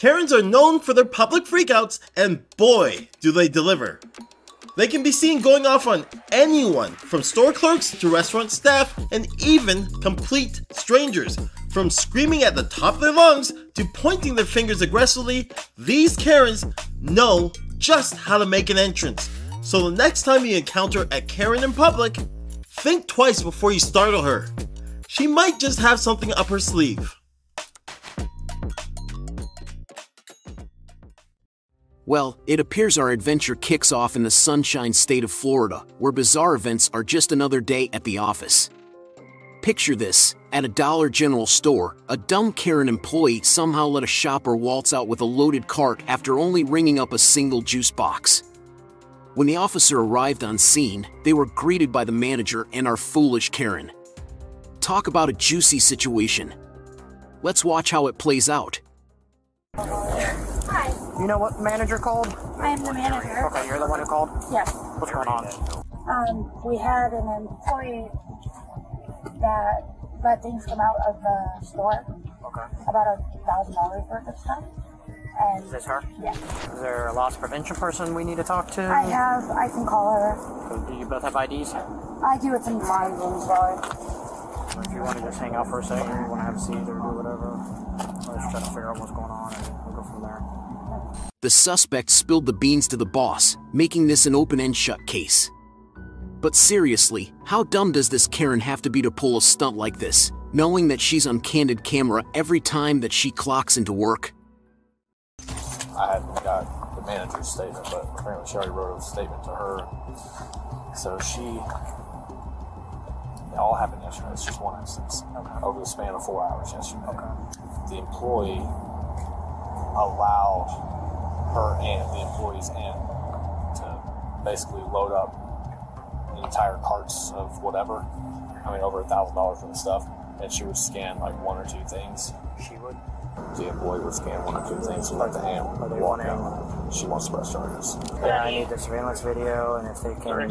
Karens are known for their public freakouts, and boy, do they deliver. They can be seen going off on anyone, from store clerks to restaurant staff, and even complete strangers. From screaming at the top of their lungs to pointing their fingers aggressively, these Karens know just how to make an entrance. So the next time you encounter a Karen in public, think twice before you startle her. She might just have something up her sleeve. Well, it appears our adventure kicks off in the sunshine state of Florida, where bizarre events are just another day at the office. Picture this: at a Dollar General store, a dumb Karen employee somehow let a shopper waltz out with a loaded cart after only ringing up a single juice box. When the officer arrived on scene, they were greeted by the manager and our foolish Karen. Talk about a juicy situation. Let's watch how it plays out. Hi. You know what manager called? I am the manager. Okay, you're the one who called? Yes. What's going on? We had an employee that let things come out of the store. Okay. About $1,000 worth of stuff. And Is this her? yeah. Is there a loss prevention person we need to talk to? I can call her. So do you both have IDs? I do, it's in my room, sorry. If you want to just hang out for a second, you want to have a seat or do whatever, let's try to figure out what's going on and we'll go from there. The suspect spilled the beans to the boss, making this an open and shut case. But seriously, how dumb does this Karen have to be to pull a stunt like this, knowing that she's on candid camera every time that she clocks into work? I hadn't got the manager's statement, but apparently she already wrote a statement to her. So it all happened yesterday. It's just one instance. Okay. Over the span of 4 hours yesterday. Okay. The employee allowed her and the employee's aunt to basically load up entire carts of whatever. I mean, over $1,000 worth of stuff. And she would scan like one or two things. She would? The employee would scan one or two things and let the aunt walk out. She wants to press charges. Yeah, I need the surveillance video, and if they can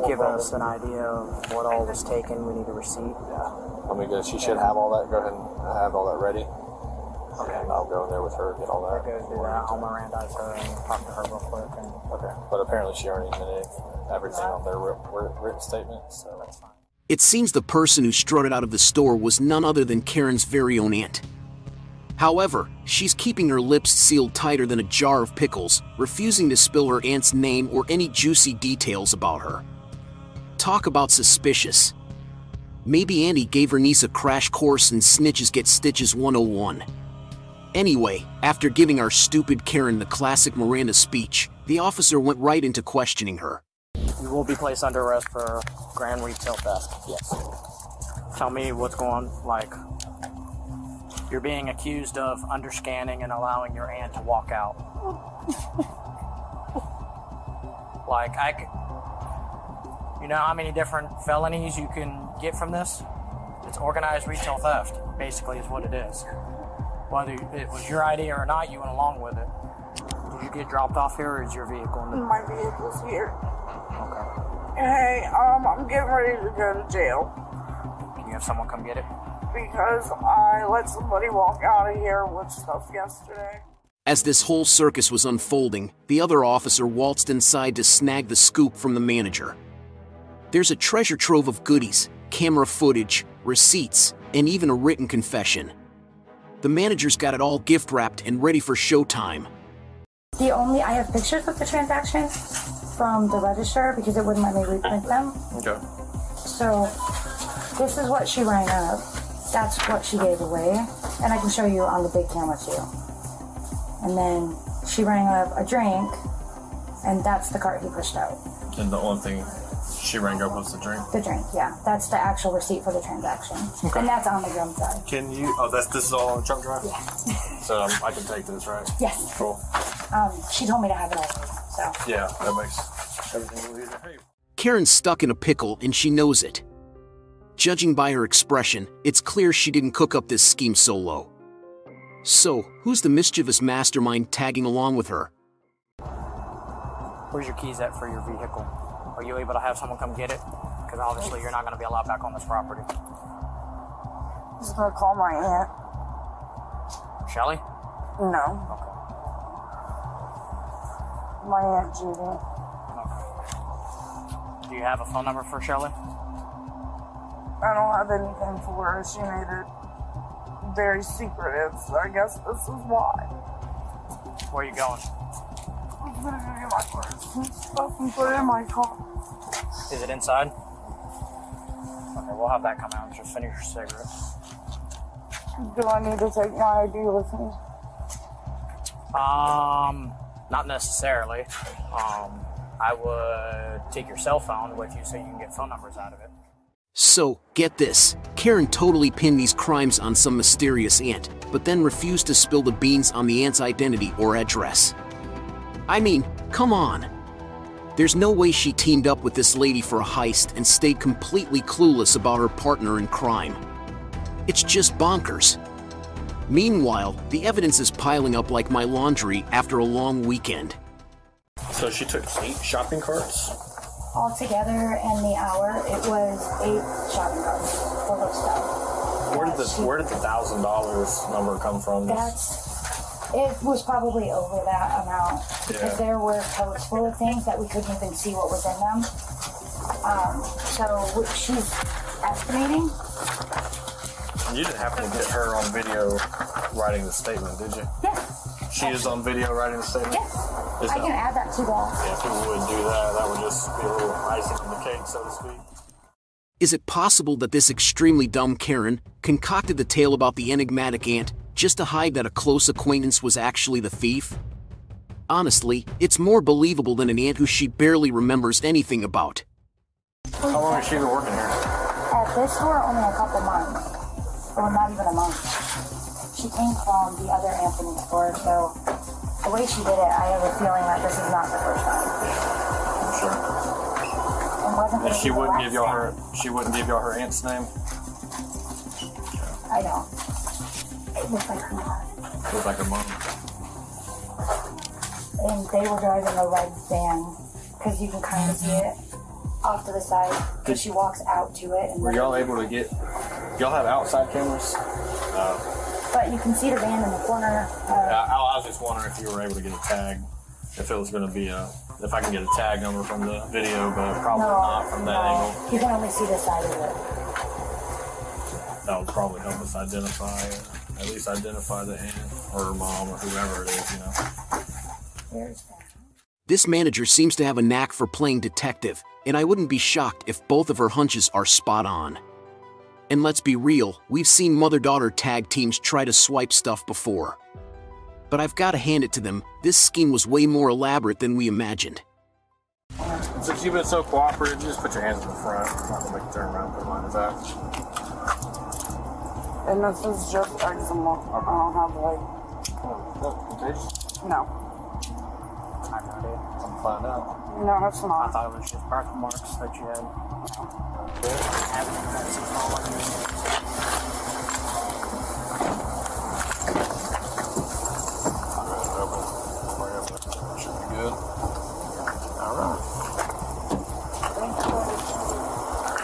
give us an idea of what all was taken, we need a receipt. Yeah. I mean, she should have all that. Go ahead and have all that ready. Okay. And I'll go in there with her, get all that. Go do that. I'll Mirandize her and talk to her real quick. Okay. But apparently she already admitted everything on their written statement, so that's fine. It seems the person who strutted out of the store was none other than Karen's very own aunt. However, she's keeping her lips sealed tighter than a jar of pickles, refusing to spill her aunt's name or any juicy details about her. Talk about suspicious. Maybe Andy gave her niece a crash course in Snitches Get Stitches 101. Anyway, after giving our stupid Karen the classic Miranda speech, the officer went right into questioning her. You will be placed under arrest for grand retail theft. Yes. Tell me what's going on. Like, you're being accused of underscanning and allowing your aunt to walk out. Like, you know how many different felonies you can get from this? It's organized retail theft, basically, is what it is. Whether it was your idea or not, you went along with it. Did you get dropped off here, or is your vehicle in the... My vehicle's here. Okay. Hey, I'm getting ready to go to jail. Can you have someone come get it? Because I let somebody walk out of here with stuff yesterday. As this whole circus was unfolding, the other officer waltzed inside to snag the scoop from the manager. There's a treasure trove of goodies, camera footage, receipts, and even a written confession. The manager's got it all gift-wrapped and ready for showtime. I have pictures of the transaction from the register because it wouldn't let me reprint them. Okay. So this is what she rang up. That's what she gave away. And I can show you on the big camera too. And then she rang up a drink, and that's the cart he pushed out. And the only thing she rang up was the drink? The drink, yeah. That's the actual receipt for the transaction. Okay. And that's on the drum drive. Can you, this is all on the drum drive? Yeah. So I can take this, right? Yes. Cool. She told me to have it all, so. Yeah, that makes everything a little easier. Hey. Karen's stuck in a pickle and she knows it. Judging by her expression, it's clear she didn't cook up this scheme solo. So, who's the mischievous mastermind tagging along with her? Where's your keys at for your vehicle? Are you able to have someone come get it? Because obviously you're not going to be allowed back on this property. I'm just gonna call my aunt. Shelly? No. Okay. My Aunt Judy. Okay. Do you have a phone number for Shirley? I don't have anything for her. She made it very secretive, so I guess this is why. Where are you going? I'm gonna go get my purse and stuff and put it in my car. Is it inside? Okay, we'll have that come out. Just finish your cigarette. Do I need to take my ID with me? Not necessarily. I would take your cell phone with you so you can get phone numbers out of it. So, get this. Karen totally pinned these crimes on some mysterious aunt, but then refused to spill the beans on the aunt's identity or address. I mean, come on. There's no way she teamed up with this lady for a heist and stayed completely clueless about her partner in crime. It's just bonkers. Meanwhile, the evidence is piling up like my laundry after a long weekend. So she took 8 shopping carts? Altogether, in the hour, it was 8 shopping carts full of stuff. Where did the $1,000 number come from? It was probably over that amount because there were totes full of things that we couldn't even see what was in them. So she's estimating. You didn't happen to get her on video writing the statement, did you? Yes. She is on video writing the statement? Yes. I can add that to that. Yeah, if people wouldn't do that, that would just be a little icing on the cake, so to speak. Is it possible that this extremely dumb Karen concocted the tale about the enigmatic aunt just to hide that a close acquaintance was actually the thief? Honestly, it's more believable than an aunt who she barely remembers anything about. How long has she been working here? At this store, only a couple months. Or not even a month. She came from the other Anthony store, so the way she did it, I have a feeling that this is not the first time. I'm sure. It wasn't. And she wouldn't give y'all her aunt's name? I know. It looks like her mom. It looked like her mom. And they were driving a red van, because you can kind of see it off to the side, because she walks out to it. And were y'all able to get, y'all have outside cameras? But you can see the van in the corner. I was just wondering if you were able to get a tag, if it was going to be if I can get a tag number from the video, but probably not from that angle. You can only see the side of it. That would probably help us at least identify the aunt or her mom or whoever it is, you know. There's that. This manager seems to have a knack for playing detective, and I wouldn't be shocked if both of her hunches are spot on. And let's be real, we've seen mother-daughter tag teams try to swipe stuff before. But I've got to hand it to them, this scheme was way more elaborate than we imagined. Since you've been so cooperative, you just put your hands in the front. I'm not going to make you turn around and put mine in the back. And this is just eczema. I don't have Contagious? no. I have no idea. I'm going to find out. No, it's I not. thought it was just birthmarks that you had. Should be good. All right.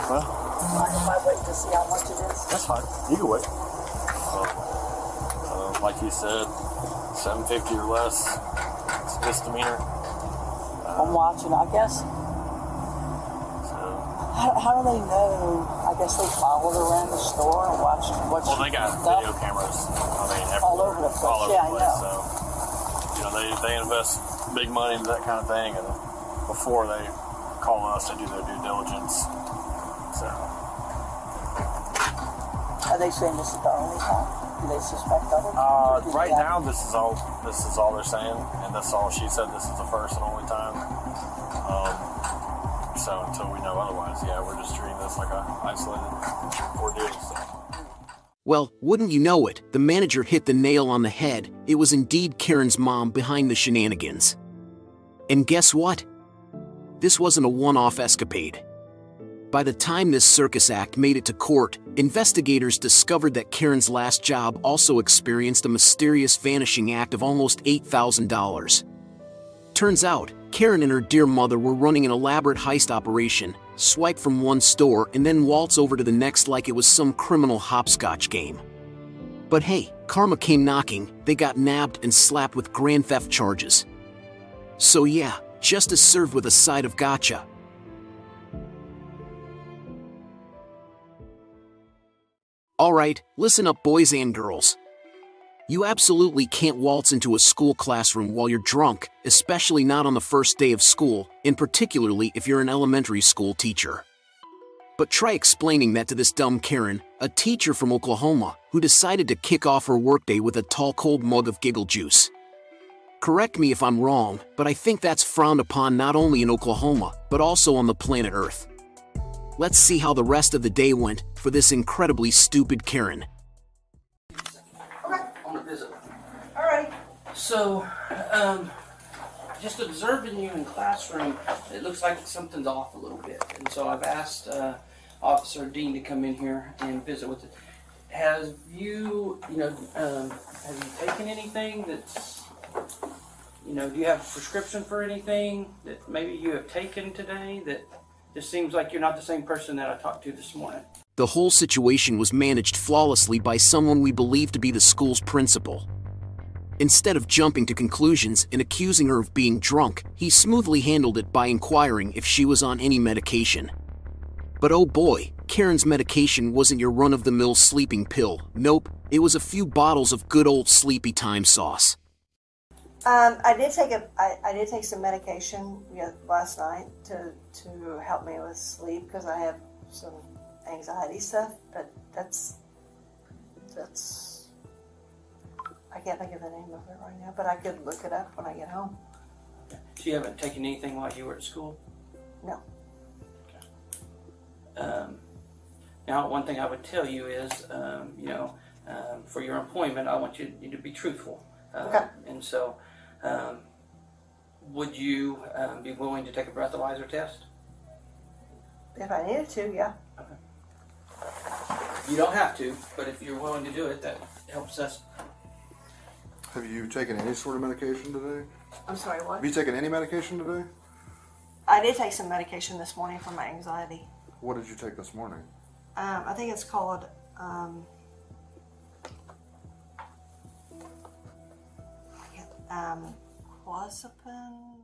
Well, I might wait to see how much it is. that's fine. You can wait. Like you said, $750 or less. It's a misdemeanor. I'm watching, I guess. So, How do they know? I guess they followed around the store and watched what well, they got stuff. video cameras. I mean, All over the place. All over Yeah, the I place. know. So, you know, they invest big money into that kind of thing, and before they call us, they do their due diligence. So, Are they saying this is the only time? Do they suspect others? right now, this is all they're saying, and that's all she said. This is the first and only time. So until we know otherwise, yeah, we're just treating this like a isolated ordeal. So. Well, wouldn't you know it, the manager hit the nail on the head. It was indeed Karen's mom behind the shenanigans. And guess what? This wasn't a one-off escapade. By the time this circus act made it to court, investigators discovered that Karen's last job also experienced a mysterious vanishing act of almost $8,000. Turns out, Karen and her dear mother were running an elaborate heist operation, swipe from one store and then waltz over to the next like it was some criminal hopscotch game. But hey, karma came knocking, they got nabbed and slapped with grand theft charges. So yeah, justice served with a side of gotcha. Alright, listen up boys and girls. You absolutely can't waltz into a school classroom while you're drunk, especially not on the first day of school, and particularly if you're an elementary school teacher. But try explaining that to this dumb Karen, a teacher from Oklahoma, who decided to kick off her workday with a tall cold mug of giggle juice. Correct me if I'm wrong, but I think that's frowned upon not only in Oklahoma, but also on the planet Earth. Let's see how the rest of the day went for this incredibly stupid Karen. Okay, I'm gonna visit. Alright. So, just observing you in classroom, it looks like something's off a little bit. And so I've asked Officer Dean to come in here and visit with it. Have you taken anything that's, do you have a prescription for anything that maybe you have taken today that just seems like you're not the same person that I talked to this morning? The whole situation was managed flawlessly by someone we believe to be the school's principal. Instead of jumping to conclusions and accusing her of being drunk, he smoothly handled it by inquiring if she was on any medication. But oh boy, Karen's medication wasn't your run-of-the-mill sleeping pill. Nope, it was a few bottles of good old sleepy time sauce. I did take some medication last night to help me with sleep because I have some anxiety stuff, but that's I can't think of the name of it right now, but I could look it up when I get home. So you haven't taken anything while you were at school? No. Okay. Now, one thing I would tell you is, for your employment, I want you to be truthful. Okay. And so, would you be willing to take a breathalyzer test? If I needed to, yeah. Okay. You don't have to, but if you're willing to do it, that helps us. Have you taken any sort of medication today? I'm sorry, what? Have you taken any medication today? I did take some medication this morning for my anxiety. What did you take this morning? I think it's called clozapine.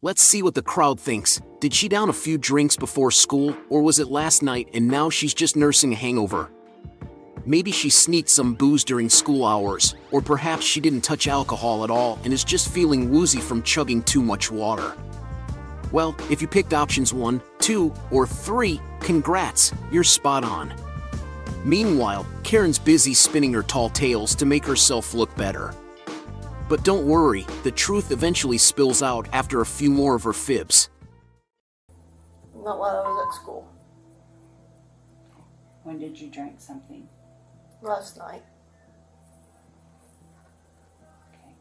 Let's see what the crowd thinks. Did she down a few drinks before school, or was it last night and now she's just nursing a hangover? Maybe she sneaked some booze during school hours, or perhaps she didn't touch alcohol at all and is just feeling woozy from chugging too much water. Well, if you picked options 1, 2, or 3, congrats, you're spot on. Meanwhile, Karen's busy spinning her tall tales to make herself look better. But don't worry, the truth eventually spills out after a few more of her fibs. Not while I was at school. When did you drink something? Last night. Okay.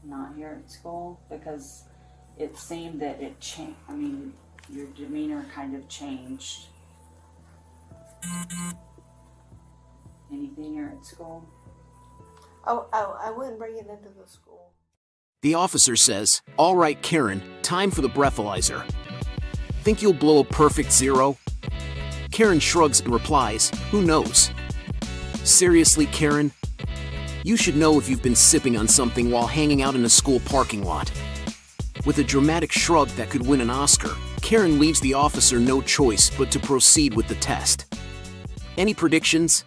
Not here at school? Because it seemed that it changed. I mean, your demeanor kind of changed. Anything here at school? I wouldn't bring it into the school. The officer says, "All right, Karen, time for the breathalyzer. Think you'll blow a perfect 0? Karen shrugs and replies, "Who knows?" Seriously, Karen? You should know if you've been sipping on something while hanging out in a school parking lot. With a dramatic shrug that could win an Oscar, Karen leaves the officer no choice but to proceed with the test. Any predictions?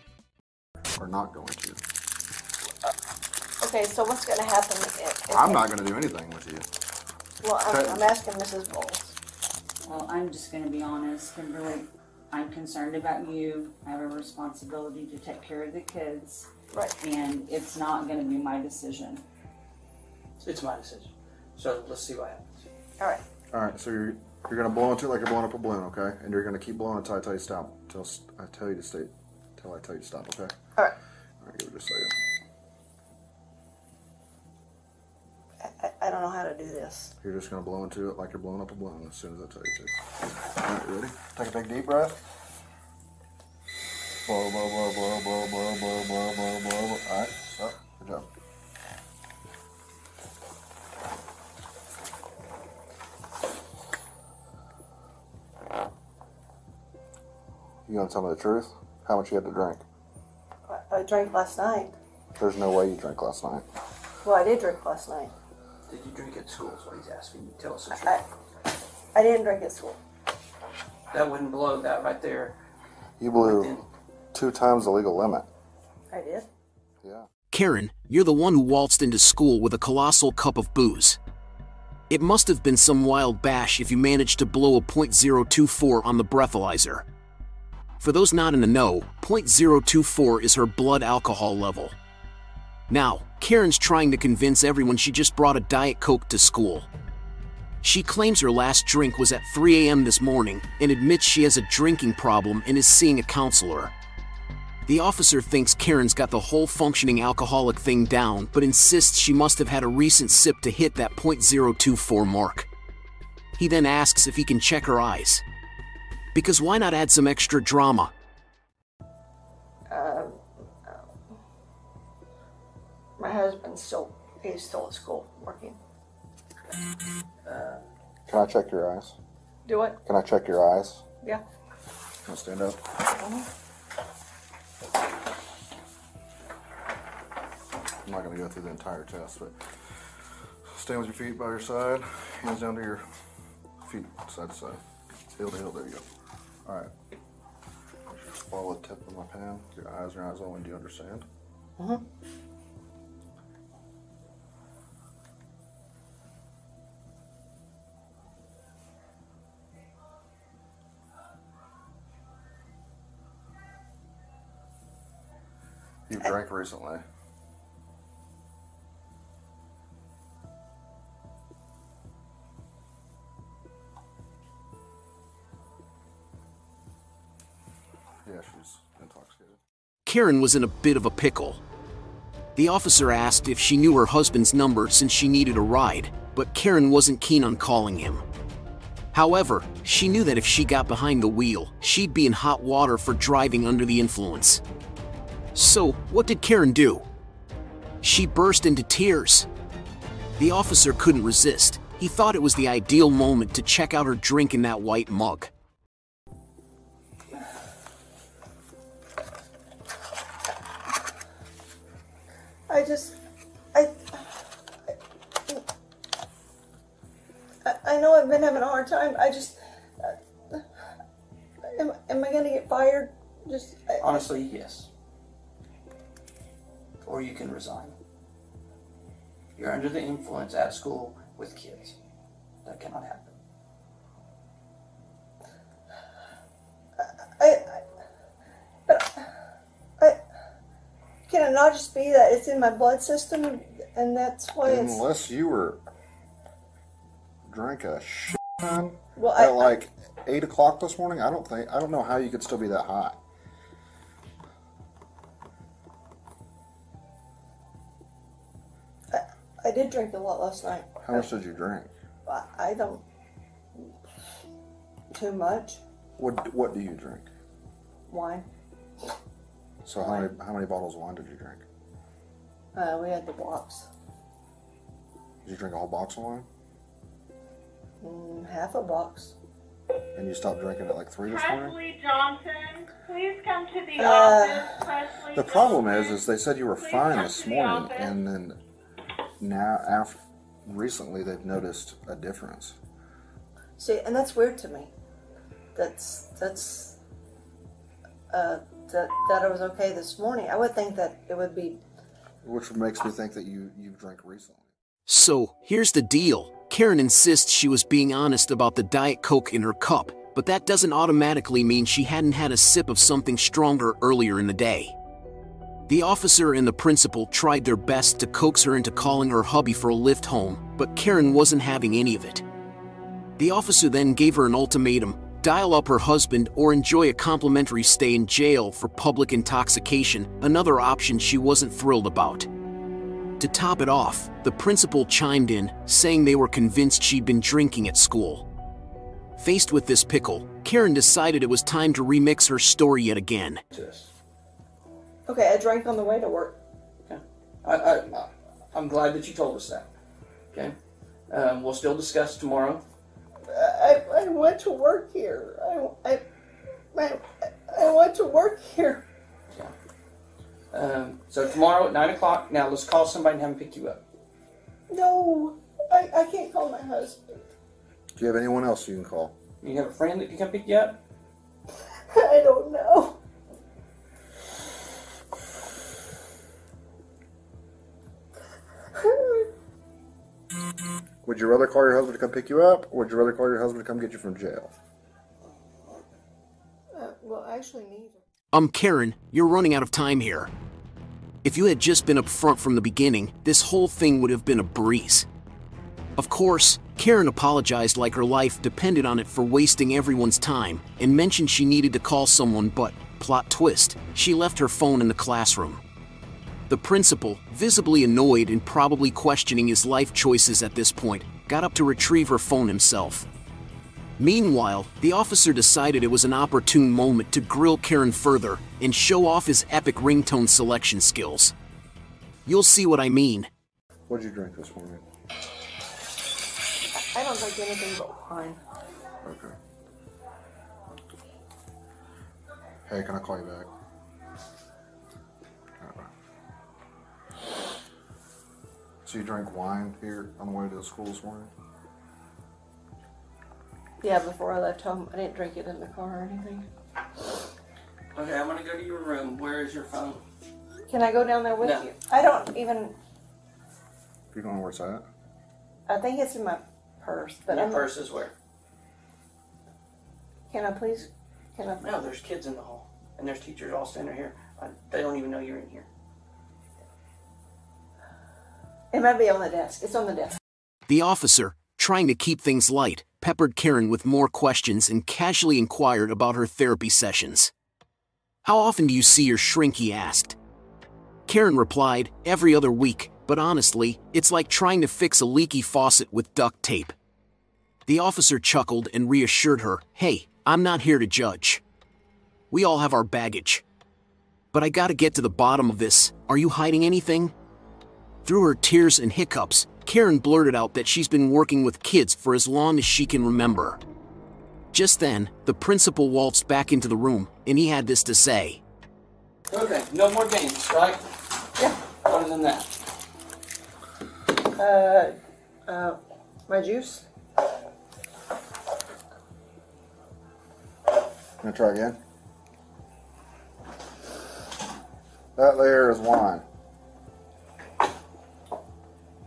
Or not going to? Okay, so what's going to happen if I'm not going to do anything with you. Well, I'm asking Mrs. Bowles. Well, I'm just going to be honest, Kimberly. I'm concerned about you. I have a responsibility to take care of the kids. Right. And it's not going to be my decision. It's my decision. So let's see what happens. All right. All right, so you're going to blow into it like you're blowing up a balloon, okay? And you're going to keep blowing until I tell you to stop. Until I tell you to stop, okay? All right. All right, give it just a second. I don't know how to do this. You're just going to blow into it like you're blowing up a balloon as soon as I tell you to. All right, ready? Take a big deep breath. Blow, blow, blow, blow, blow, blow, blow, blow, blow, blow, blow. All right, stop. Good job. You gonna tell me the truth? How much you had to drink? I drank last night. There's no way you drank last night. Well, I did drink last night. Did you drink at school is what he's asking you. Tell us the truth. I didn't drink at school. That wouldn't blow that right there. You blew 2 times the legal limit. I did? Yeah. Karen, you're the one who waltzed into school with a colossal cup of booze. It must have been some wild bash if you managed to blow a .024 on the breathalyzer. For those not in the know, .024 is her blood alcohol level. Now, Karen's trying to convince everyone she just brought a Diet Coke to school. She claims her last drink was at 3 a.m. this morning and admits she has a drinking problem and is seeing a counselor. The officer thinks Karen's got the whole functioning alcoholic thing down, but insists she must have had a recent sip to hit that .024 mark. He then asks if he can check her eyes. Because why not add some extra drama? My husband's he's still at school working. Can I check your eyes? Do what? Can I check your eyes? Yeah. Can I stand up? I'm not going to go through the entire test, but stand with your feet by your side, hands down to your feet, side to side. Heel to heel, there you go. Alright. Just follow the tip of my pen. Your eyes only. Do you understand? Mm-hmm. You drank recently. Yeah, she's intoxicated. Karen was in a bit of a pickle. The officer asked if she knew her husband's number since she needed a ride, but Karen wasn't keen on calling him. However, she knew that if she got behind the wheel, she'd be in hot water for driving under the influence. So, what did Karen do? She burst into tears. The officer couldn't resist. He thought it was the ideal moment to check out her drink in that white mug. I know I've been having a hard time. Am I going to get fired? Honestly, yes. Or you can resign. You're under the influence at school with kids. That cannot happen. Can it not just be that it's in my blood system and that's why it's... Unless you were drank a shit ton Well, at like 8 o'clock this morning, I don't know how you could still be that high. I did drink a lot last night. How much did you drink? I don't... Too much. What do you drink? Wine. So how many bottles of wine did you drink? We had the box. Did you drink a whole box of wine? Half a box. And you stopped drinking at like 3 this morning? Presley Johnson, please come to the office. Presley The problem Johnson. is they said you were Please fine come this to the morning, office. and then recently they've noticed a difference. See, and that's weird to me. That I was okay this morning. I would think that it would be... Which makes me think that you've drank recently. So, here's the deal. Karen insists she was being honest about the Diet Coke in her cup, but that doesn't automatically mean she hadn't had a sip of something stronger earlier in the day. The officer and the principal tried their best to coax her into calling her hubby for a lift home, but Karen wasn't having any of it. The officer then gave her an ultimatum: dial up her husband or enjoy a complimentary stay in jail for public intoxication, another option she wasn't thrilled about. To top it off, the principal chimed in, saying they were convinced she'd been drinking at school. Faced with this pickle, Karen decided it was time to remix her story yet again. Okay, I drank on the way to work. Okay. I'm glad that you told us that. Okay. We'll still discuss tomorrow. I went to work here. I went to work here. So tomorrow at 9 o'clock, now let's call somebody and have them pick you up. No, I can't call my husband. Do you have anyone else you can call? You have a friend that can come pick you up? I don't know. Would you rather call your husband to come pick you up, or would you rather call your husband to come get you from jail? Well, actually, neither. Karen, you're running out of time here. If you had just been up front from the beginning, this whole thing would have been a breeze. Of course, Karen apologized like her life depended on it for wasting everyone's time, and mentioned she needed to call someone, but, plot twist, she left her phone in the classroom. The principal, visibly annoyed and probably questioning his life choices at this point, got up to retrieve her phone himself. Meanwhile, the officer decided it was an opportune moment to grill Karen further and show off his epic ringtone selection skills. You'll see what I mean. What'd you drink this morning? I don't drink anything but wine. Okay. Hey, can I call you back? So you drank wine here on the way to the school this morning? Yeah, before I left home, I didn't drink it in the car or anything. Okay, I'm gonna go to your room. Where is your phone? Can I go down there with No. you? I don't even. You don't know where it's at? I think it's in my purse, but Your I'm. purse is where? Can I please? Can I? No, there's kids in the hall, and there's teachers all standing here. They don't even know you're in here. It might be on the desk. It's on the desk. The officer, trying to keep things light, peppered Karen with more questions and casually inquired about her therapy sessions. How often do you see your shrink, he asked. Karen replied, every other week, but honestly, it's like trying to fix a leaky faucet with duct tape. The officer chuckled and reassured her, hey, I'm not here to judge. We all have our baggage. But I gotta get to the bottom of this. Are you hiding anything? Through her tears and hiccups, Karen blurted out that she's been working with kids for as long as she can remember. Just then, the principal waltzed back into the room, and he had this to say. Okay, no more games, right? Yeah. Other than that. My juice. Gonna try again? That there is wine.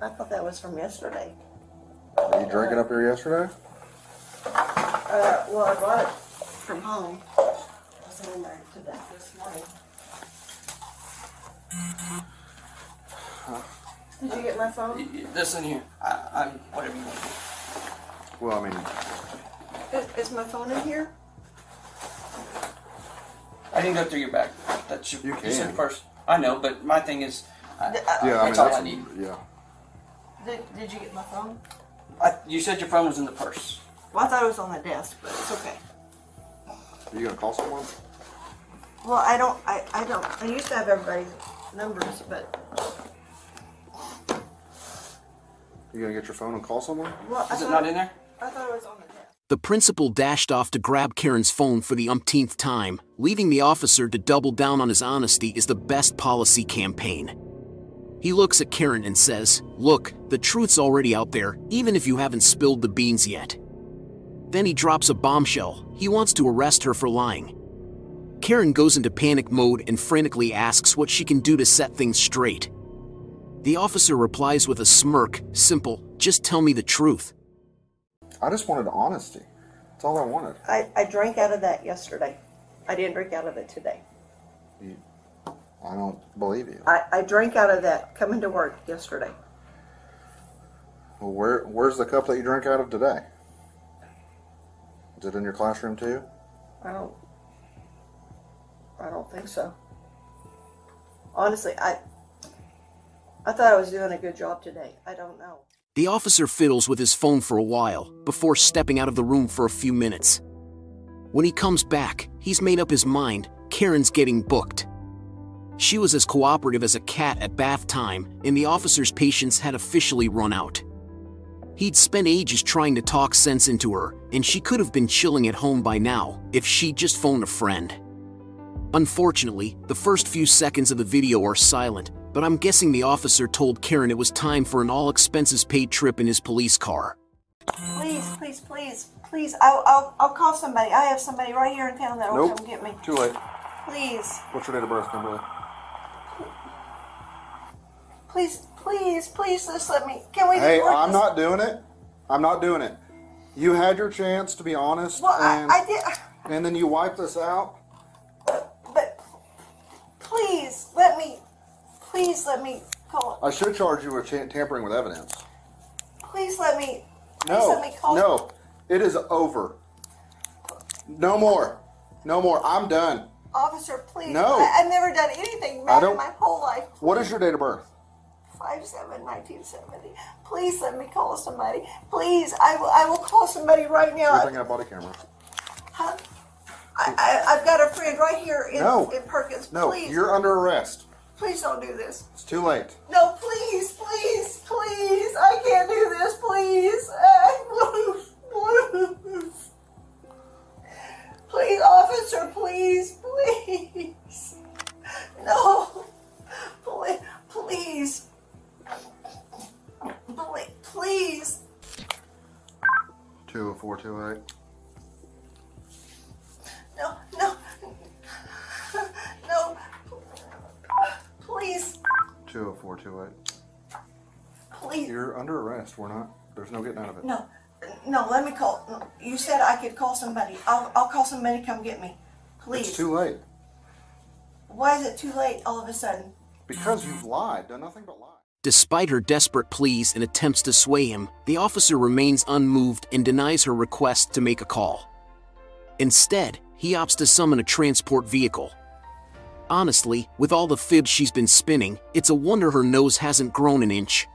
I thought that was from yesterday. Were you drinking up here yesterday? Well, I brought it from home. I was in there to that this morning. Did you get my phone? This in here. I'm whatever you want. Well, I mean... Is my phone in here? I didn't go through your bag. That's your, You can. You said first. I know, but my thing is, Yeah, I mean, that's all I need. Yeah. Did you get my phone? You said your phone was in the purse. Well, I thought it was on the desk, but it's okay. Are you gonna call someone? Well, I don't. I used to have everybody's numbers, but. You gonna get your phone and call someone? Well, Is it not in there? I thought it was on the desk. The principal dashed off to grab Karen's phone for the umpteenth time, leaving the officer to double down on his honesty is the best policy campaign. He looks at Karen and says, look, the truth's already out there, even if you haven't spilled the beans yet. Then he drops a bombshell. He wants to arrest her for lying. Karen goes into panic mode and frantically asks what she can do to set things straight. The officer replies with a smirk, simple, just tell me the truth. I just wanted honesty. That's all I wanted. I drank out of that yesterday. I didn't drink out of it today. I don't believe you. I drank out of that coming to work yesterday. Well, where's the cup that you drank out of today? Is it in your classroom too? I don't think so. Honestly, I thought I was doing a good job today. I don't know. The officer fiddles with his phone for a while, before stepping out of the room for a few minutes. When he comes back, he's made up his mind, Karen's getting booked. She was as cooperative as a cat at bath time, and the officer's patience had officially run out. He'd spent ages trying to talk sense into her, and she could have been chilling at home by now, if she'd just phoned a friend. Unfortunately, the first few seconds of the video are silent, but I'm guessing the officer told Karen it was time for an all-expenses-paid trip in his police car. Please, please, please, please. I'll call somebody. I have somebody right here in town that will come get me. Too late. Please. What's your date of birth, Kimberly? Please, please, please, just let me. Can we? Hey, I'm not doing it. I'm not doing it. You had your chance to be honest. Well, and, I did. And then you wiped this out. But please let me. Please let me call. I should charge you with tampering with evidence. Please let me. No, let me call. no, it is over. No more. No more. I'm done. Officer, please. No. I've never done anything bad in my whole life. What is your date of birth? 5/7/1970. Please let me call somebody. Please, I will call somebody right now. You're thinking of body camera. Huh? I've got a friend right here in Perkins. No, please. you're under arrest. Please don't do this. It's too late. No, please, please, please. I can't do this, please. Please. Please, officer, please, please. No. Please. Please. 20428. No. Please. 20428. Please. You're under arrest. We're not. There's no getting out of it. No, let me call. You said I could call somebody. I'll call somebody to come get me. Please. It's too late. Why is it too late all of a sudden? Because you've lied. Done nothing but lie. Despite her desperate pleas and attempts to sway him, the officer remains unmoved and denies her request to make a call. Instead, he opts to summon a transport vehicle. Honestly, with all the fibs she's been spinning, it's a wonder her nose hasn't grown an inch.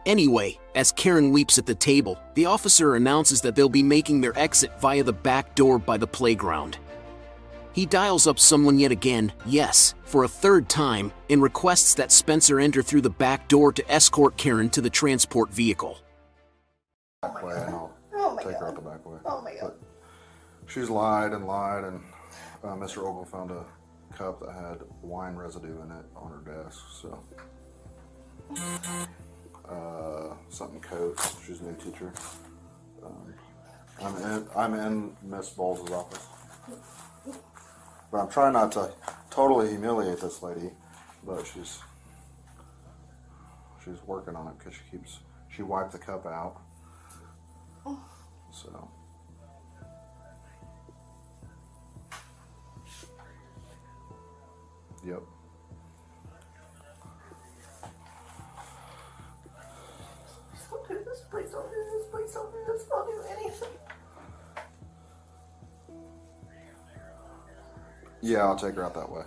Anyway, as Karen weeps at the table, the officer announces that they'll be making their exit via the back door by the playground. He dials up someone yet again, yes, for a third time, and requests that Spencer enter through the back door to escort Karen to the transport vehicle. Back way, and I'll take her out the back way. Oh my God. But she's lied, and Mr. Ogle found a cup that had wine residue in it on her desk, so. Something Coates. She's a new teacher. I'm in Miss Bowles' office. But I'm trying not to totally humiliate this lady, but she's working on it because she wiped the cup out. So. Yep. Don't do this. Please don't do this. Please don't do this. Don't do anything. Yeah, I'll take her out that way.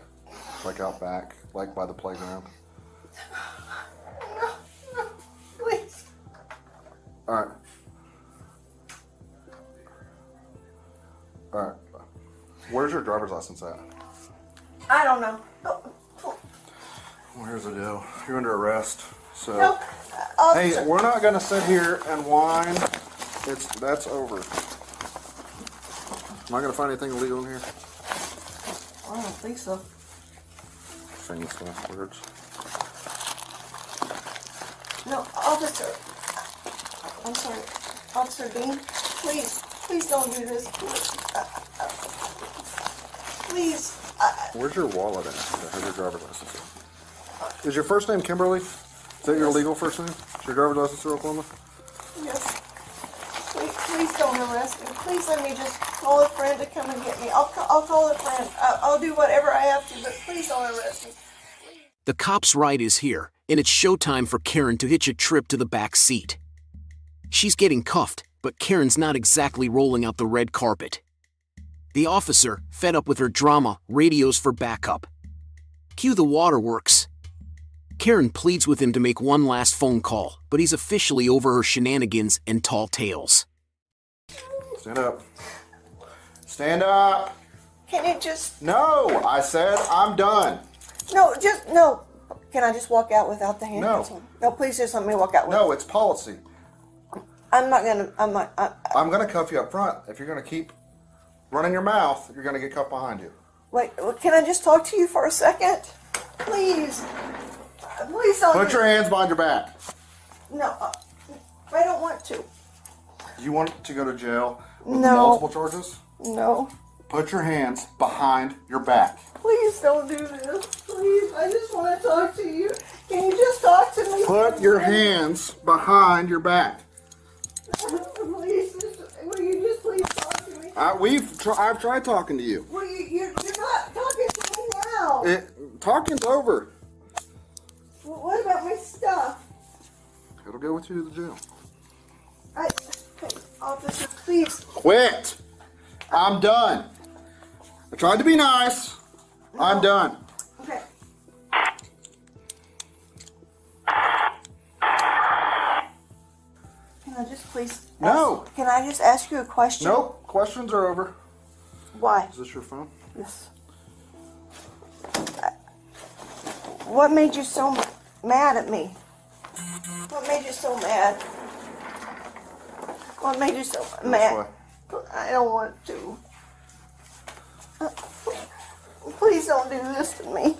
Like out back, like by the playground. No, please. Alright. Alright. Where's your driver's license at? I don't know. Well, here's the deal. You're under arrest. So, no, hey, we're not going to sit here and whine. That's over. Am I going to find anything illegal in here? I don't think so. Famous last words. No, officer. I'm sorry. Officer Dean, please don't do this. Please. Where's your wallet at? That has your driver's license. Is your first name Kimberly? Is that your legal first name? Is your driver's license in Oklahoma? Yes. Please don't arrest me. Please let me just call a friend to come and get me. I'll call a friend. I'll do whatever I have to, but please don't arrest me. Please. The cop's ride is here, and it's showtime for Karen to hitch a trip to the back seat. She's getting cuffed, but Karen's not exactly rolling out the red carpet. The officer, fed up with her drama, radios for backup. Cue the waterworks. Karen pleads with him to make one last phone call, but he's officially over her shenanigans and tall tales. Stand up. Stand up! Can you just... No! I said I'm done. No, no. Can I just walk out without the handcuffs No. on? No, please just let me walk out with No, it's policy. I'm gonna cuff you up front. If you're gonna keep running your mouth, you're gonna get cuffed behind you. Wait, can I just talk to you for a second? Please. Please don't. Put your hands behind your back. No, I don't want to. You want to go to jail with No. multiple charges? No. Put your hands behind your back. Please don't do this. Please, I just want to talk to you. Can you just talk to me? Put your hands behind your back. Please, will you just please talk to me? I've tried talking to you. Well, you're not talking to me now. Talking's over. Well, what about my stuff? It'll go with you to the jail. Officer, please. Quit. I'm done. I tried to be nice. No. I'm done. Okay. Can I just please? No. Can I just ask you a question? Nope. Questions are over. Why? Is this your phone? Yes. What made you so mad at me? What made you so mad? What made you so mad? I don't want to. Please don't do this to me.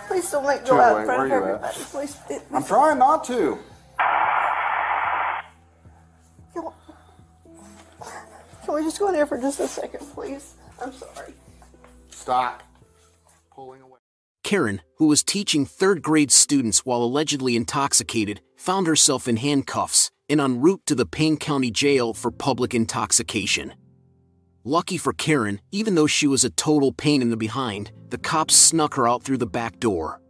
Please don't let go out in front of everybody. Please. I'm trying not to. Can we just go in there for just a second, please? I'm sorry. Stop. Pulling away. Karen, who was teaching third-grade students while allegedly intoxicated, found herself in handcuffs and en route to the Payne County Jail for public intoxication. Lucky for Karen, even though she was a total pain in the behind, the cops snuck her out through the back door.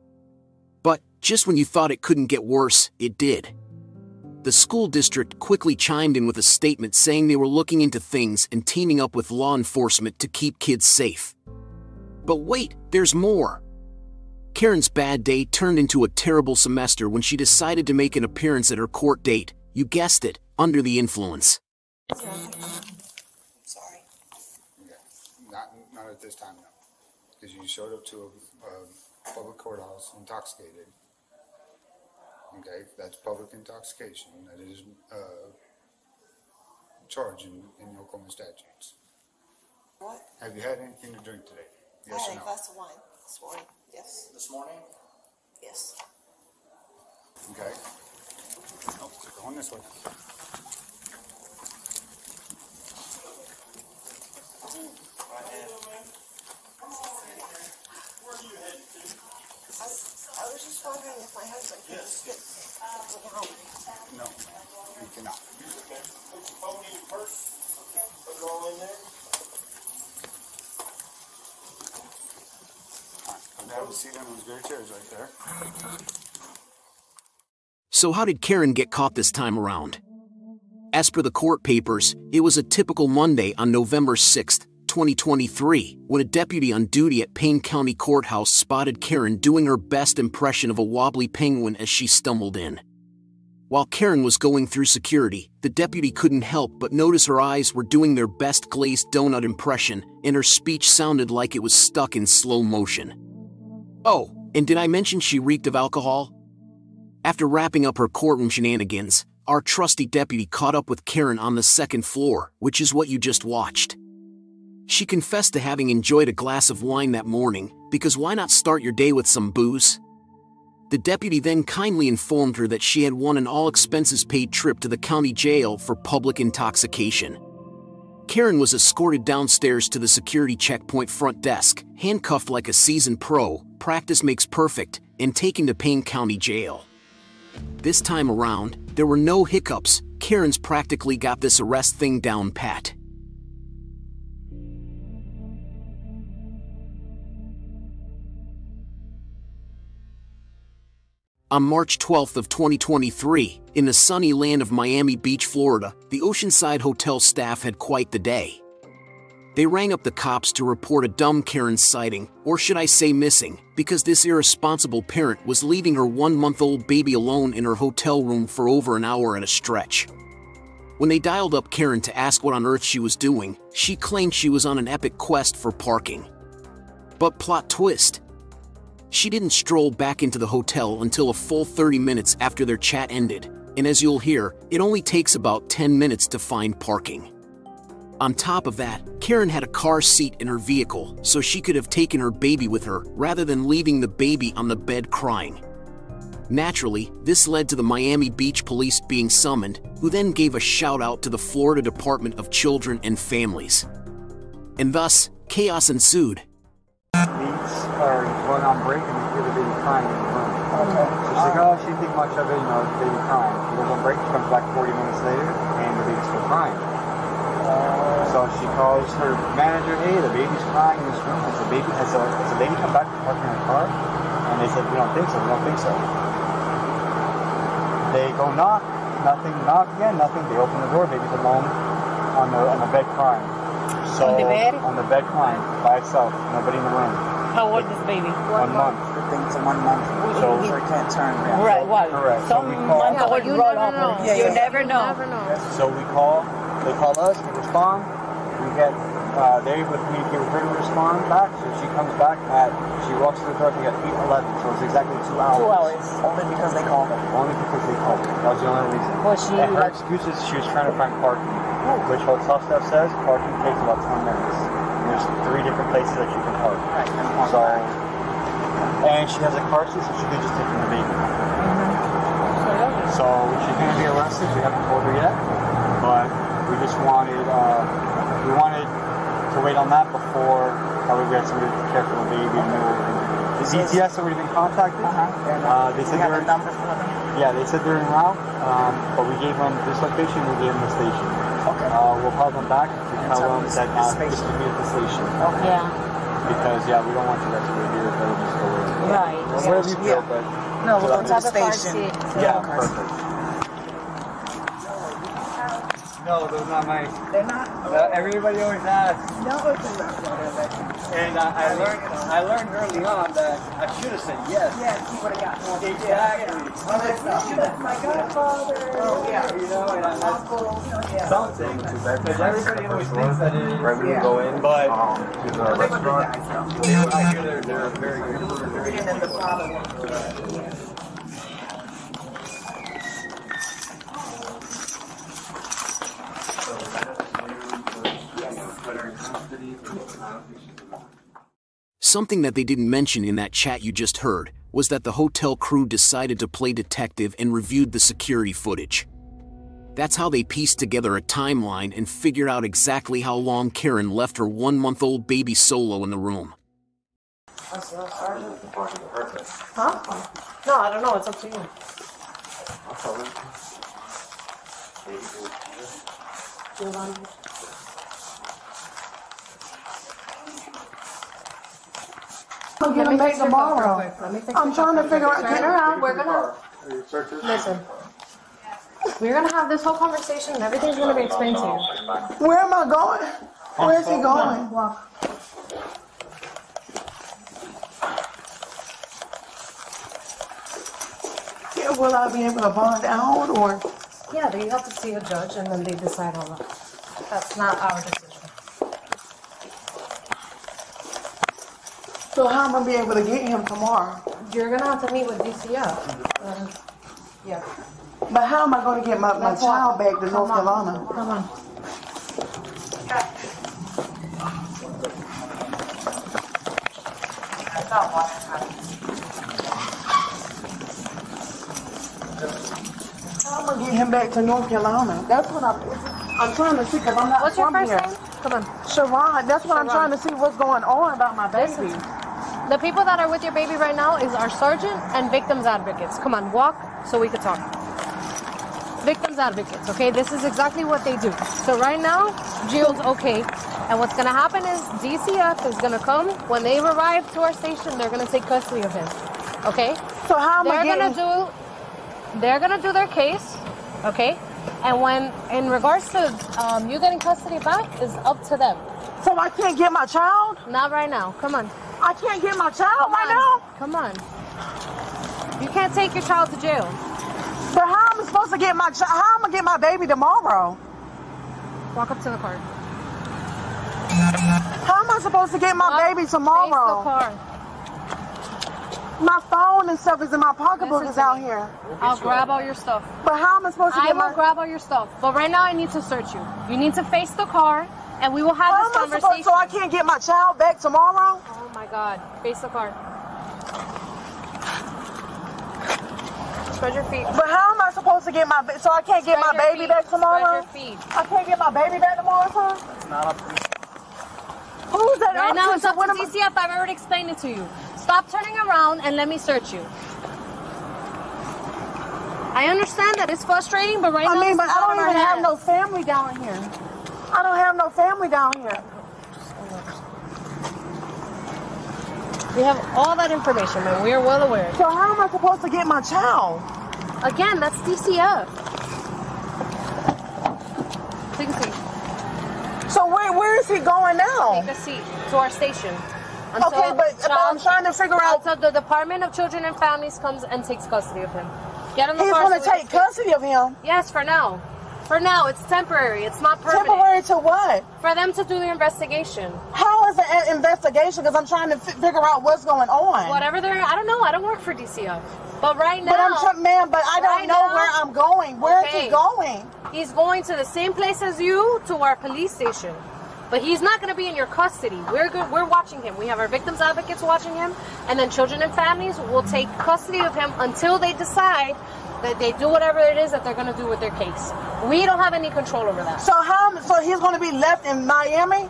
But just when you thought it couldn't get worse, it did. The school district quickly chimed in with a statement saying they were looking into things and teaming up with law enforcement to keep kids safe. But wait, there's more. Karen's bad day turned into a terrible semester when she decided to make an appearance at her court date, you guessed it, under the influence. Sorry. Not at this time, no. Because you showed up to a public courthouse intoxicated. Okay, that's public intoxication. That is charged in Oklahoma statutes. What? Have you had anything to drink today? Yes I had or a no? glass of wine this morning. Yes. This morning? Yes. Okay. Oh, going this way. I was just wondering if my husband could just get me home. No, you cannot. Okay. Put your phone in your purse. Put it all in there. Have a seat on those great chairs right there. So how did Karen get caught this time around? As per the court papers, it was a typical Monday on November 6, 2023, when a deputy on duty at Payne County Courthouse spotted Karen doing her best impression of a wobbly penguin as she stumbled in. While Karen was going through security, the deputy couldn't help but notice her eyes were doing their best glazed donut impression, and her speech sounded like it was stuck in slow motion. Oh, and did I mention she reeked of alcohol? After wrapping up her courtroom shenanigans, our trusty deputy caught up with Karen on the second floor, which is what you just watched. She confessed to having enjoyed a glass of wine that morning, because why not start your day with some booze? The deputy then kindly informed her that she had won an all-expenses-paid trip to the county jail for public intoxication. Karen was escorted downstairs to the security checkpoint front desk, handcuffed like a seasoned pro, practice makes perfect, and taken to Payne County Jail. This time around, there were no hiccups. Karen's practically got this arrest thing down pat. On March 12th of 2023, in the sunny land of Miami Beach, Florida, the Oceanside Hotel staff had quite the day. They rang up the cops to report a dumb Karen sighting, or should I say missing, because this irresponsible parent was leaving her 1-month-old baby alone in her hotel room for over an hour at a stretch. When they dialed up Karen to ask what on earth she was doing, she claimed she was on an epic quest for parking. But plot twist. She didn't stroll back into the hotel until a full 30 minutes after their chat ended, and as you'll hear, it only takes about 10 minutes to find parking. On top of that, Karen had a car seat in her vehicle, so she could have taken her baby with her rather than leaving the baby on the bed crying. Naturally, this led to the Miami Beach police being summoned, who then gave a shout out to the Florida Department of Children and Families. And thus, chaos ensued. Police are going on break and they hear the baby crying in the room. Okay. So she's like, oh, she didn't think much of it, you know, the baby crying. She goes on break, she comes back 40 minutes later, and the baby's still crying. So she calls her manager, hey, the baby's crying in this room. Has the baby come back to parking in her car? And they said, we don't think so. They go knock again, nothing. They open the door, baby's alone on the bed crying. So, on the bed? On the bed crying, by itself, nobody in the room. How old is this baby? 1 month. The thing's 1 month. So it can't turn around. Right, what? Correct. Some months old you roll never off. know. You never know. So they call us, we respond, they're able to communicate with her to respond back, so she comes back she walks to the door, we got 8:11, so it's exactly 2 hours. 2 hours, only because they called her. Only because they called her, that was the only reason. And her excuse is she was trying to find parking, which hotel staff says parking takes about 10 minutes. There's 3 different places that you can park. Right. So, and she has a car seat, so she could just take the baby. So she's going to be arrested, we haven't told her yet, but we just wanted to wait on that before we had somebody to care for the baby. The DTS already been contacted. They said they have a number for them. Yeah, they said they're en route, but we gave them this location, we gave them the station. Okay. We'll call them back to tell them that this should be at the station. Okay. Yeah. Because we don't want you guys to go here, they'll just go away. Right. Wherever you feel, but no, we'll go to the station. Yeah, perfect. No, those are not mine. They're not? Everybody always asks. No, it's not. And I learned early on that I should have said yes. Yes, you would have gotten more. Exactly. That's my godfather. Oh, yeah. You know, and I'm uncle. Something. Because everybody always thinks that it is. Right when you go in. But to the restaurant, I hear they're very good. And then the father. Something that they didn't mention in that chat you just heard was that the hotel crew decided to play detective and reviewed the security footage. That's how they pieced together a timeline and figured out exactly how long Karen left her 1-month-old baby solo in the room. Huh? No, I don't know. It's up to you. I'm gonna make tomorrow. I'm trying to figure out. Turn around. We're gonna listen. We're gonna have this whole conversation, and everything's gonna be explained to you. Where am I going? Where is he going? Walk. Yeah, will I be able to bond out or? Yeah, you have to see a judge, and then they decide all that. That's not our decision. So how am I gonna be able to get him tomorrow? You're gonna have to meet with DCF. Yeah. But how am I gonna get my child back to North Carolina? Come on. How am I gonna get him back to North Carolina? That's what I'm trying to see, because I'm not What's your from first here. name? Come on. Sharon, that's what I'm trying to see what's going on about my baby. The people that are with your baby right now is our sergeant and victims advocates. Come on, walk so we can talk. Victims advocates, okay? This is exactly what they do. So right now, Gio's okay. And what's gonna happen is DCF is gonna come. When they arrive to our station, they're gonna take custody of him. Okay? So how am I getting... They're gonna do their case, okay? And when, in regards to you getting custody back, is up to them. So I can't get my child? Not right now. Come on. I can't get my child right now? Come on. You can't take your child to jail. But how am I supposed to get my child? How am I gonna get my baby tomorrow? Walk up to the car. How am I supposed to get my baby tomorrow? Face the car. My phone and stuff is in my pocketbook. Is out here. I'll grab all your stuff. But how am I supposed to get I will grab all your stuff. But right now I need to search you. You need to face the car, and we will have this conversation. So I can't get my child back tomorrow? Oh my God. Face the car. Spread your feet. But how am I supposed to get my... So I can't get my baby back tomorrow? Spread your feet. I can't get my baby back tomorrow, sir? It's not up to me. Who's that? Right now it's up to DCF. I've already explained it to you. Stop turning around and let me search you. I understand that it's frustrating, but right now... I mean, but I don't even have no family down here. I don't have no family down here. We have all that information, man. We are well aware. So how am I supposed to get my child? Again, that's DCF. Take a seat. So where is he going now? Take a seat to our station. Okay, but I'm trying to figure out... Until the Department of Children and Families comes and takes custody of him. Get in the He's car. going to take custody of him? Yes, for now. For now, it's temporary. It's not permanent. Temporary to what? For them to do the investigation. How is the investigation? Because I'm trying to figure out what's going on. Whatever they're... I don't know. I don't work for DCF. But right now... But I don't know where I'm going. Where is he going? He's going to the same place as you, to our police station. But he's not going to be in your custody. We're watching him. We have our victims advocates watching him, and then Children and Families will take custody of him until they decide that they do whatever it is that they're going to do with their case. We don't have any control over that. So he's going to be left in Miami?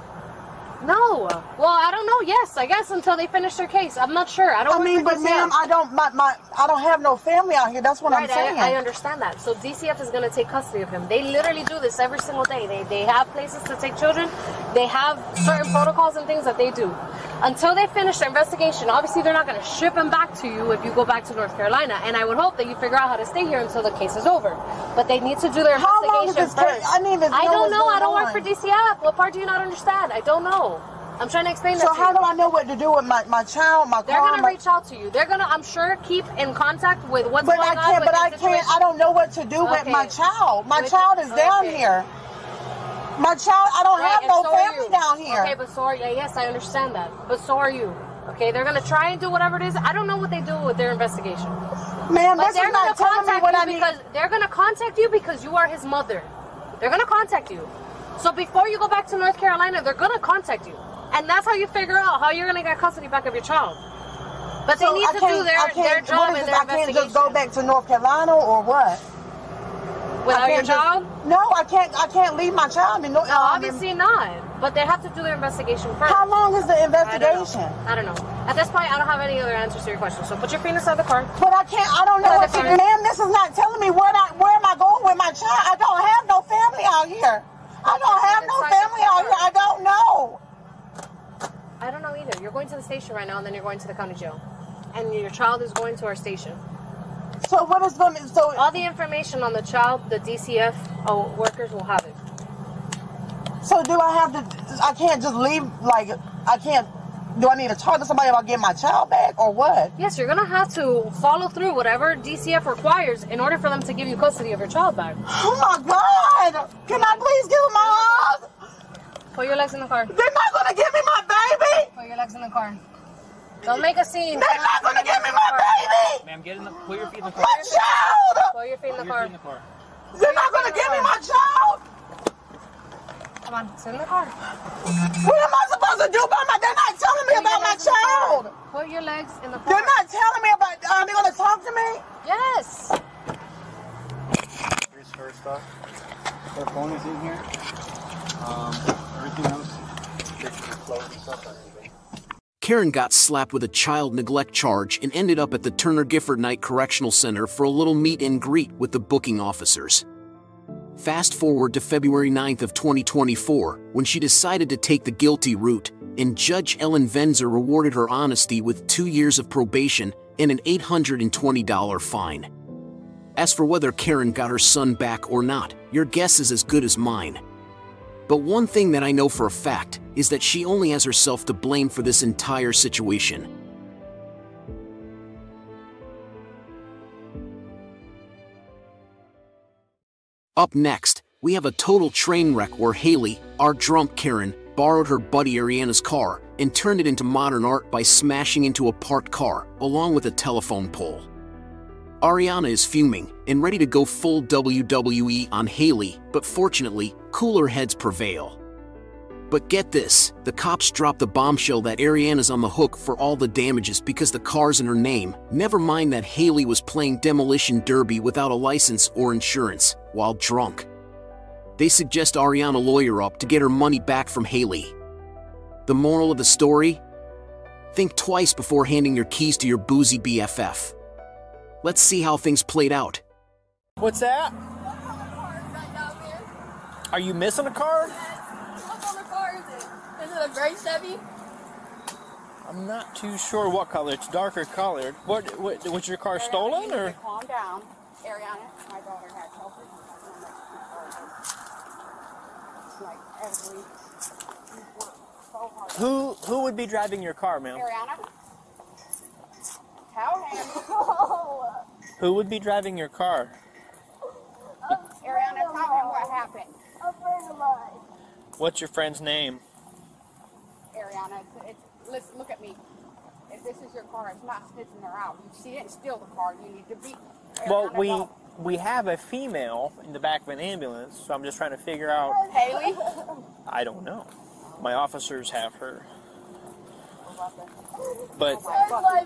No. Well, I don't know. Yes, I guess until they finish their case. I'm not sure. I mean, but ma'am, I don't have no family out here. That's what I'm saying. I understand that. So DCF is going to take custody of him. They literally do this every single day. They have places to take children. They have certain protocols and things that they do. Until they finish their investigation, obviously they're not going to ship him back to you if you go back to North Carolina. And I would hope that you figure out how to stay here until the case is over. But they need to do their investigation. How long is this case? I don't know. I don't work for DCF. What part do you not understand? I don't know. I'm trying to explain that to you. So how do I know what to do with my child, my car? They're going to reach out to you. They're going to, I'm sure, keep in contact with what's going on. I don't know what to do with my child. My child is down here. My child, I don't have no family down here. Okay, but so are you. Yes, I understand that. But so are you. Okay, they're going to try and do whatever it is. I don't know what they do with their investigation. Man, this is not telling me what I need. They're going to contact you because you are his mother. They're going to contact you. So before you go back to North Carolina, they're going to contact you. And that's how you figure out how you're going to get custody back of your child. But they need to do their job and their investigation. I can't just go back to North Carolina or what? Without your child? No, I can't leave my child. No, obviously not. But they have to do their investigation first. How long is the investigation? I don't know. At this point, I don't have any other answers to your question. So put your feet inside the car. But I don't know what to do. Ma'am, this is not telling me where am I going with my child. I don't have no family out here. I don't have no family out here. I don't know. I don't know either. You're going to the station right now, and then you're going to the county jail. And your child is going to our station. So what is going to... So all the information on the child, the DCF workers will have it. So do I have to... I can't just leave, like... I can't... Do I need to talk to somebody about getting my child back, or what? Yes, you're going to have to follow through whatever DCF requires in order for them to give you custody of your child back. Oh, my God! Can I please give him my hug? Put your legs in the car. They're not going to give me my baby! Put your legs in the car. Don't make a scene. They're not going to give me my baby! Ma'am, put your feet in the car. My child! Put your feet in the car. They're not going to give me my child! Come on, sit in the car. What am I supposed to do about they're not telling me about my child! Put your legs in the car. They're not telling me about... Are they going to talk to me? Yes! Here's her stuff. Her phone is in here. Everything else, basically clothes and stuff. Karen got slapped with a child neglect charge and ended up at the Turner Gifford Knight Correctional Center for a little meet and greet with the booking officers. Fast forward to February 9th of 2024, when she decided to take the guilty route, and Judge Ellen Venzer rewarded her honesty with 2 years of probation and an $820 fine. As for whether Karen got her son back or not, your guess is as good as mine. But one thing that I know for a fact is that she only has herself to blame for this entire situation. Up next, we have a total train wreck where Haley, our drunk Karen, borrowed her buddy Ariana's car and turned it into modern art by smashing into a parked car, along with a telephone pole. Ariana is fuming and ready to go full WWE on Haley, but fortunately, cooler heads prevail. But get this, the cops drop the bombshell that Ariana's on the hook for all the damages because the car's in her name, never mind that Haley was playing demolition derby without a license or insurance, while drunk. They suggest Ariana lawyer up to get her money back from Haley. The moral of the story? Think twice before handing your keys to your boozy BFF. Let's see how things played out. What's that? Are you missing a car? What color car is it? Is it a gray Chevy? I'm not too sure what color. It's darker colored. What was your car stolen or? Calm down, Ariana. My daughter had help. It's like every. So hard. Who would be driving your car, ma'am? Ariana. Tell him. Who would be driving your car? Ariana, tell him what happened. A friend of mine. What's your friend's name? Ariana, listen, look at me. If this is your car, it's not snitching her out. She didn't steal the car. You need to be. Well, Ariana, we have a female in the back of an ambulance, so I'm just trying to figure out. Haley? I don't know. My officers have her. But That's my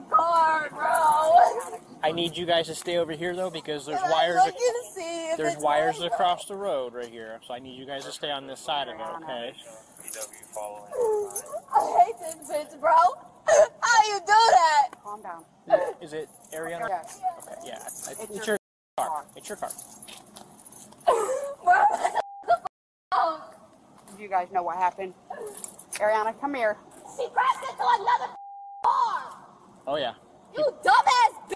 car, bro. I need you guys to stay over here though, because there's Can wires. I look and see if There's it's wires my across the road right here, so I need you guys to stay on this side of it, okay? I hate this bitch, bro. How you do that? Calm down. Is it Ariana? Yes. Okay, yeah. It's your car. It's your car. You guys know what happened. Ariana, come here. She crashed into another car. Oh yeah. You dumbass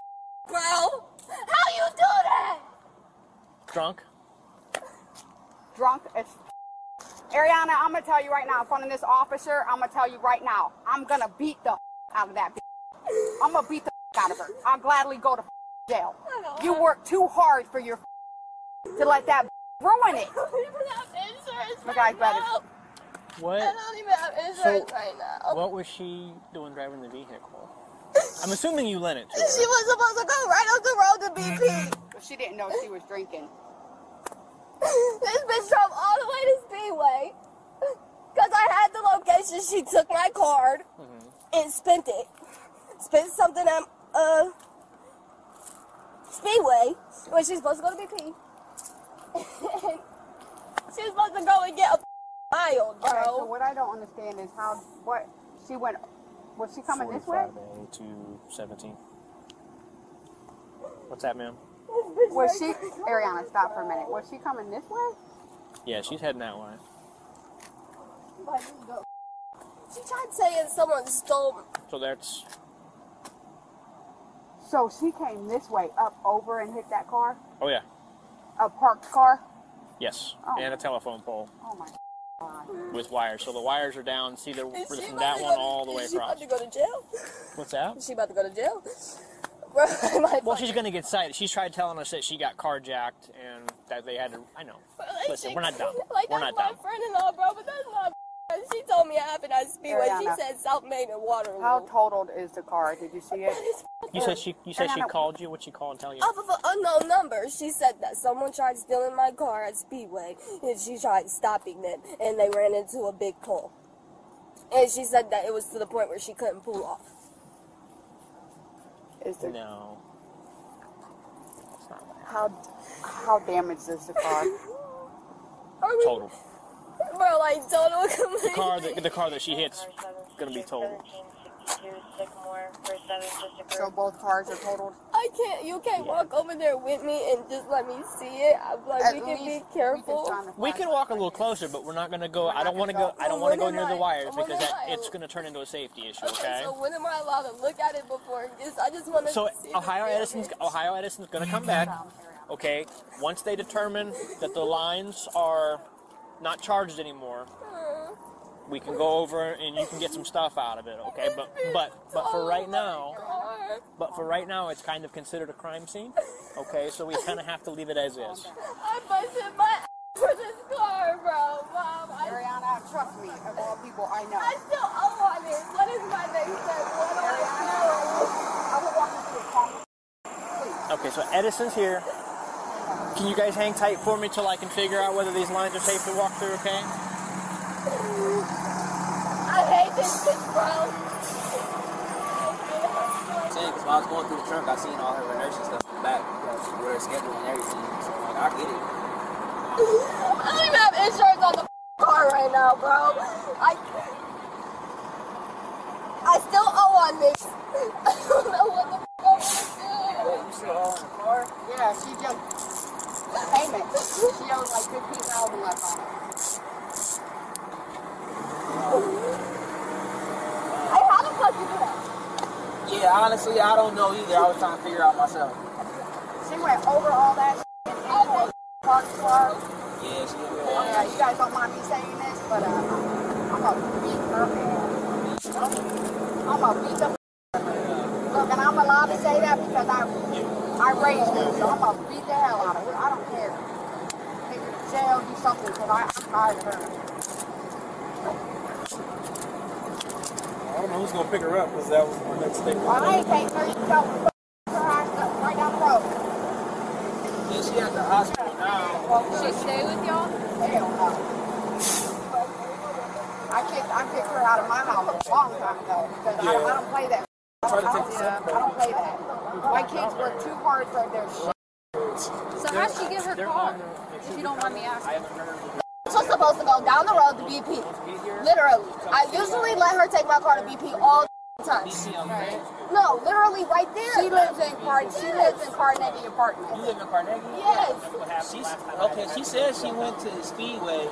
bro. How you do that? Drunk? Drunk as Ariana, I'm gonna tell you right now in front of this officer, I'm gonna tell you right now, I'm gonna beat the out of that I'm gonna beat the out of her. I'll gladly go to jail. You work too hard for your to let that ruin it. I don't even have insurance My right guy's now. What? I don't even have insurance right now. What was she doing driving the vehicle? I'm assuming you lent it to her. She was supposed to go right up the road to BP. But she didn't know she was drinking. This bitch drove all the way to Speedway. Because I had the location. She took my card and spent it. Spent something at Speedway when she's supposed to go to BP. She was supposed to go and get a mild, bro. Okay, so what I don't understand is what she went. Was she coming this way? 45A to 17. What's that, ma'am? Was she, Ariana, stop for a minute. Was she coming this way? Yeah, she's heading that way. She tried saying someone stole me. So that's... So she came this way, up over and hit that car? Oh yeah. A parked car? Yes. Oh. And a telephone pole. Oh my God. With wires. So the wires are down. See, they're Is she from about that to one go- all the way is she across. about to go to jail? What's that? Is she about to go to jail? Well, she's going to get cited. She's tried telling us that she got carjacked and that they had to... I know. Listen, we're not dumb. Like, We're that's not my dumb. friend-in-law, bro, but that's not She told me it happened at Speedway. She Ariana. said South Main and Waterloo. How totaled is the car? Did you see it? You said she Ariana, called you? What'd she call and tell you? Off of an unknown number, she said that someone tried stealing my car at Speedway, and she tried stopping them, and they ran into a big pole. And she said that it was to the point where she couldn't pull off. Is there? No. How damaged is the car? Total. Bro, like total completely. The car that she hits gonna be totaled. So both cars are totaled? I can't. You can't walk over there with me and just let me see it. I'm like, At we can be least careful. We can walk a little closer, but we're not gonna go. I don't want to go. I don't want to go near the wires because it's gonna turn into a safety issue. Okay. So when am I allowed to look at it before? I just want to. So see Ohio the Edison's gonna come back. Okay. Once they determine that the lines are not charged anymore, we can go over and you can get some stuff out of it. Okay. But for right now, it's kind of considered a crime scene. Okay. So we kind of have to leave it as is. I busted my ass for this car, bro. Mom, Ariana, trust me, of all people I know. I still owe on it. What is my next step? What do I do? I will walk you through a call. Okay, so Edison's here. Can you guys hang tight for me till I can figure out whether these lines are safe to walk through, okay? I hate this bitch, bro. Because when I was going through the trunk, I seen all her nurses stuff in the back, with her schedule and everything. So like, I get it. I don't even have insurance on the car right now, bro. I still owe on this. I don't know what the f*** I'm gonna do. Wait, you still owe on the car? Yeah, she just payment. She owes like $15,000 left on it. Hey, how the fuck you do that? Yeah, honestly, I don't know either. I was trying to figure out myself. She went over all that shit and parked the car. Yeah, she did. Yeah, you guys don't mind me saying this, but I'm gonna beat her ass. I'm gonna beat the Look, and I'm allowed to say that because I raised her, so I'm gonna beat the hell out of her. I don't care. Take her to jail, do something, because I'm tired of her. I don't know who's gonna pick her up because that was my next thing. Well, I ain't taking her. You can go right down the road. Yeah, she at the hospital now. She stay with y'all? Hell no. I kicked her out of my house a long time ago because I don't play that. I don't play that. My kids work too hard for their shit. So how'd she get her car? If you don't mind me asking. She's supposed to go down the road to BP. Literally. I usually let her take my car to BP all the time. No, literally right there. She lives in Carnegie Apartments. You live in Carnegie? Yes. Okay, she said she went to the Speedway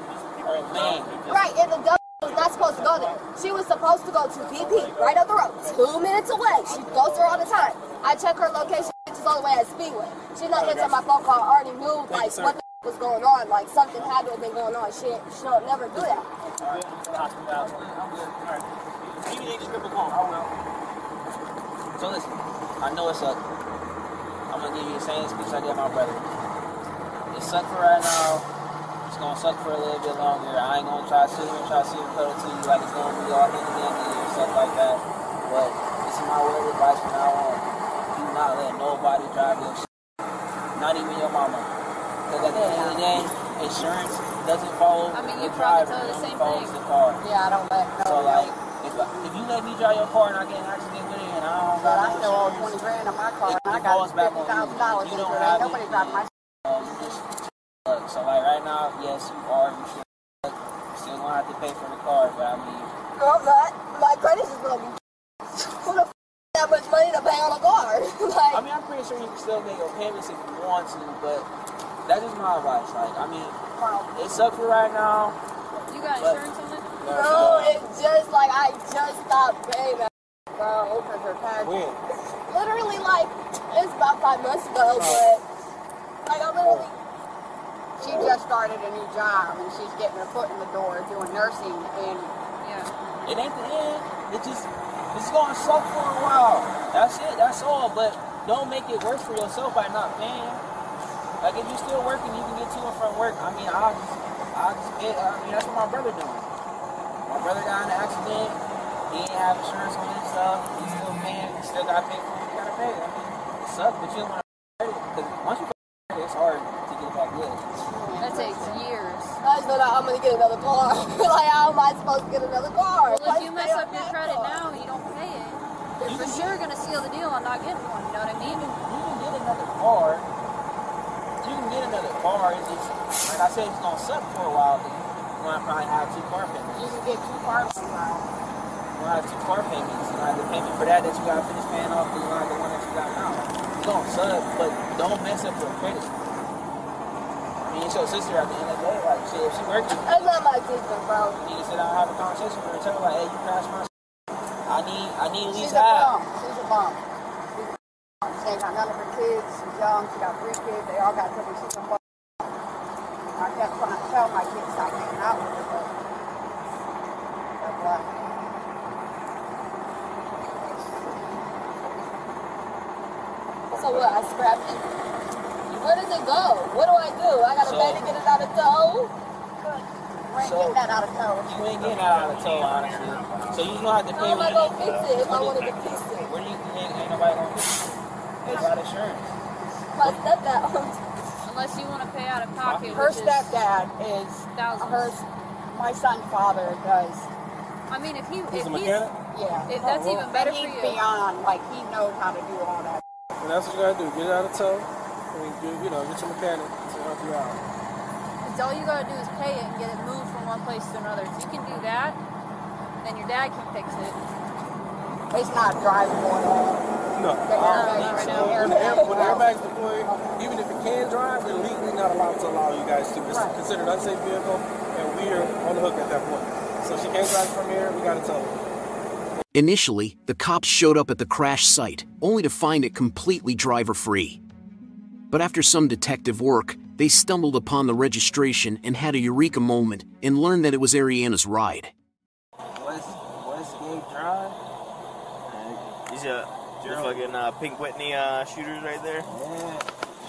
or Maine. Right, and the was not supposed to go there. She was supposed to go to BP, right up the road, 2 minutes away. She goes there all the time. I check her location, she's all the way at Speedway. She's not answering my phone call. I already knew like what the was going on. Like something had to have been going on. She'll never do that. Alright, maybe they just grip a call. I will. So listen, I know it sucked. I'm gonna give you the same speech I gave my brother. It sucked for right now. It's gonna suck for a little bit longer. I ain't gonna try to sit here and try to sugarcoat it to you like it's gonna be all handy and stuff like that. But this is my word of advice from now on. Do not let nobody drive your shit. Not even your mama. Because at the end of the day, insurance doesn't follow the driver, it follows the car. Yeah, I don't let So like, if you let me drive your car and I get in an accident with it and I don't got I still owe 20 grand on my car and I got $50,000 into it. Ain't nobody driving my So like right now, yes, you are. You should. Still gonna have to pay for the car, but I mean. No, I'm not. My credit is gonna be. Who the f that much money to pay on a car? Like, I mean, I'm pretty sure you can still make your payments if you want to, but that's just my advice. Like, I mean, it sucks for right now. You got insurance on it? No, it's just like I just stopped paying that, bro, because her tax. When? Literally, like it's about 5 months ago, but like I literally. She just started a new job and she's getting her foot in the door doing nursing and It ain't the end. It's gonna suck for a while. That's it. That's all. But don't make it worse for yourself by not paying. Like if you're still working, you can get to and from work. I mean, I mean that's what my brother doing. My brother got in an accident. He didn't have insurance on his stuff. He's still paying. He still got to pay for what you gotta pay. I mean, it sucks, but you don't want to pay it because once you pay it, it's hard to get back good. That takes years. I just I'm gonna get another car. Like, how am I supposed to get another car? Well, if you mess up your credit now, you don't pay it. You're for sure gonna seal the deal on not getting one. You know what I mean? You can get another car. You can get another car. It's just like I said, it's gonna suck for a while. But you're gonna probably have 2 car payments. you can get 2 cars now. You're gonna have 2 car payments. You have the payment for that you gotta finish paying off. You have the one that you got now. It's gonna suck, but don't mess up your credit. I mean, it's your sister at the end of the day. Like, shit, if she working, that's not my sister, bro. You need to sit down and have a conversation with her. Tell her, like, hey, you crashed my shit. I need at least She's a half. bum. She's a bum. She ain't got none of her kids. She's young. She got 3 kids. They all got different. She's a bum. I kept trying to tell my kids stop hanging out with her, but So what? I scrapped it. Where does it go? What do I do? I gotta pay to get it out of tow? friend get that out of tow. You ain't getting out of tow, honestly. So you gonna have to pay. How am I gonna fix it if I wanted to fix it? Where do you ain't nobody gonna fix it? They got insurance. My stepdad Unless you want to pay out of pocket. Her stepdad is thousands. My son's father does. I mean, if He's a he's mechanic? Yeah. if that's even better for He's you. beyond, like, he knows how to do all that. And that's what you gotta do. Get it out of tow. And you know, get your mechanic to help you out. Because all you gotta do is pay it and get it moved from one place to another. If you can do that, then your dad can fix it. It's not drivable at all. No. When When the airbag's deployed, even if it can drive, we're legally not allowed to allow you guys to. It's considered an unsafe vehicle, and we are on the hook at that point. So she can't drive from here, we gotta tell her. Initially, the cops showed up at the crash site, only to find it completely driver-free. But after some detective work, they stumbled upon the registration and had a eureka moment and learned that it was Ariana's ride. Westgate Drive? These are the fucking Pink Whitney shooters right there. Yeah.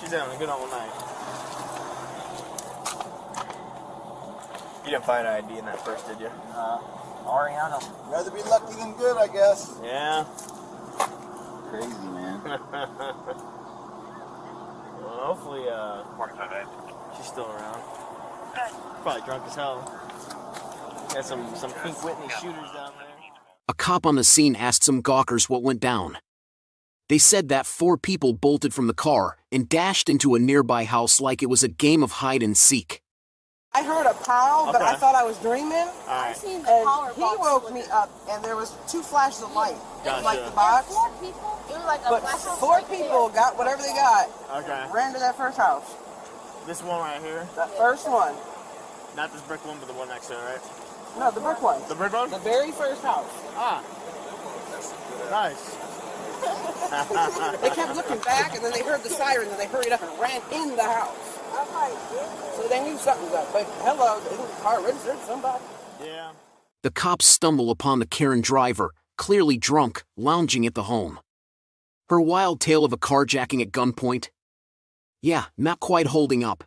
She's having a good old night. You didn't find an ID in that first, did you? Ariana. Rather be lucky than good, I guess. Yeah. Crazy, man. Well, hopefully, she's still around. Probably drunk as hell. Got some Pink Whitney shooters down there. A cop on the scene asked some gawkers what went down. They said that 4 people bolted from the car and dashed into a nearby house like it was a game of hide and seek. I heard a pow, but I thought I was dreaming. I've seen the power he woke me up, and there was 2 flashes of light, like the box. 4 people. It was like a But flash of 4 light people got whatever they got. Okay. Ran to that first house. This one right here? That first one. Not this brick one, but the one next to it, right? No, the brick one. The brick one? The very first house. Ah. Nice. They kept looking back, and then they heard the siren, and they hurried up and ran in the house. So they knew something was up. But hello, the car registered somebody. Yeah. The cops stumble upon the Karen driver, clearly drunk, lounging at the home. Her wild tale of a carjacking at gunpoint? Yeah, not quite holding up.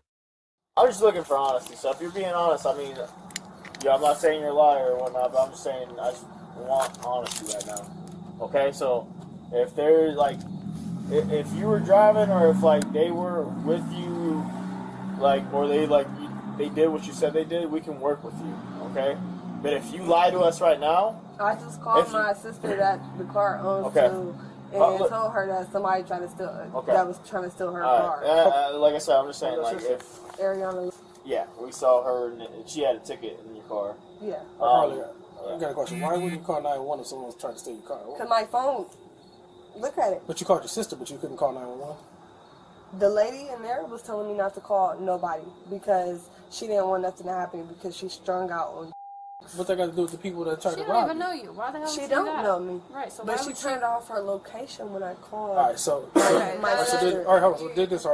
I'm just looking for honesty. So if you're being honest, I mean, yeah, I'm not saying you're a liar or whatnot, but I'm just saying I just want honesty right now. Okay, so if there's like, if you were driving or if like they were with you, like, or they like they did what you said they did, we can work with you. Okay, but if you lie to us right now, I just called my sister that the car owns too, and told her that somebody tried to steal that was trying to steal her car. Like I said, I'm just saying, like, if Ariana. Yeah, we saw her and she had a ticket in your car. Yeah. I got a question. Why would you call 911 if someone was trying to steal your car? Cause my phone. Look at it. But you called your sister, but you couldn't call 911. The lady in there was telling me not to call nobody because she didn't want nothing to happen because she's strung out on. What that got to do with the people that tried to rob you? She don't even know you. Why the hell She would don't do that? know me. Right, so but why she would turned off her location when I called. All right, so did this.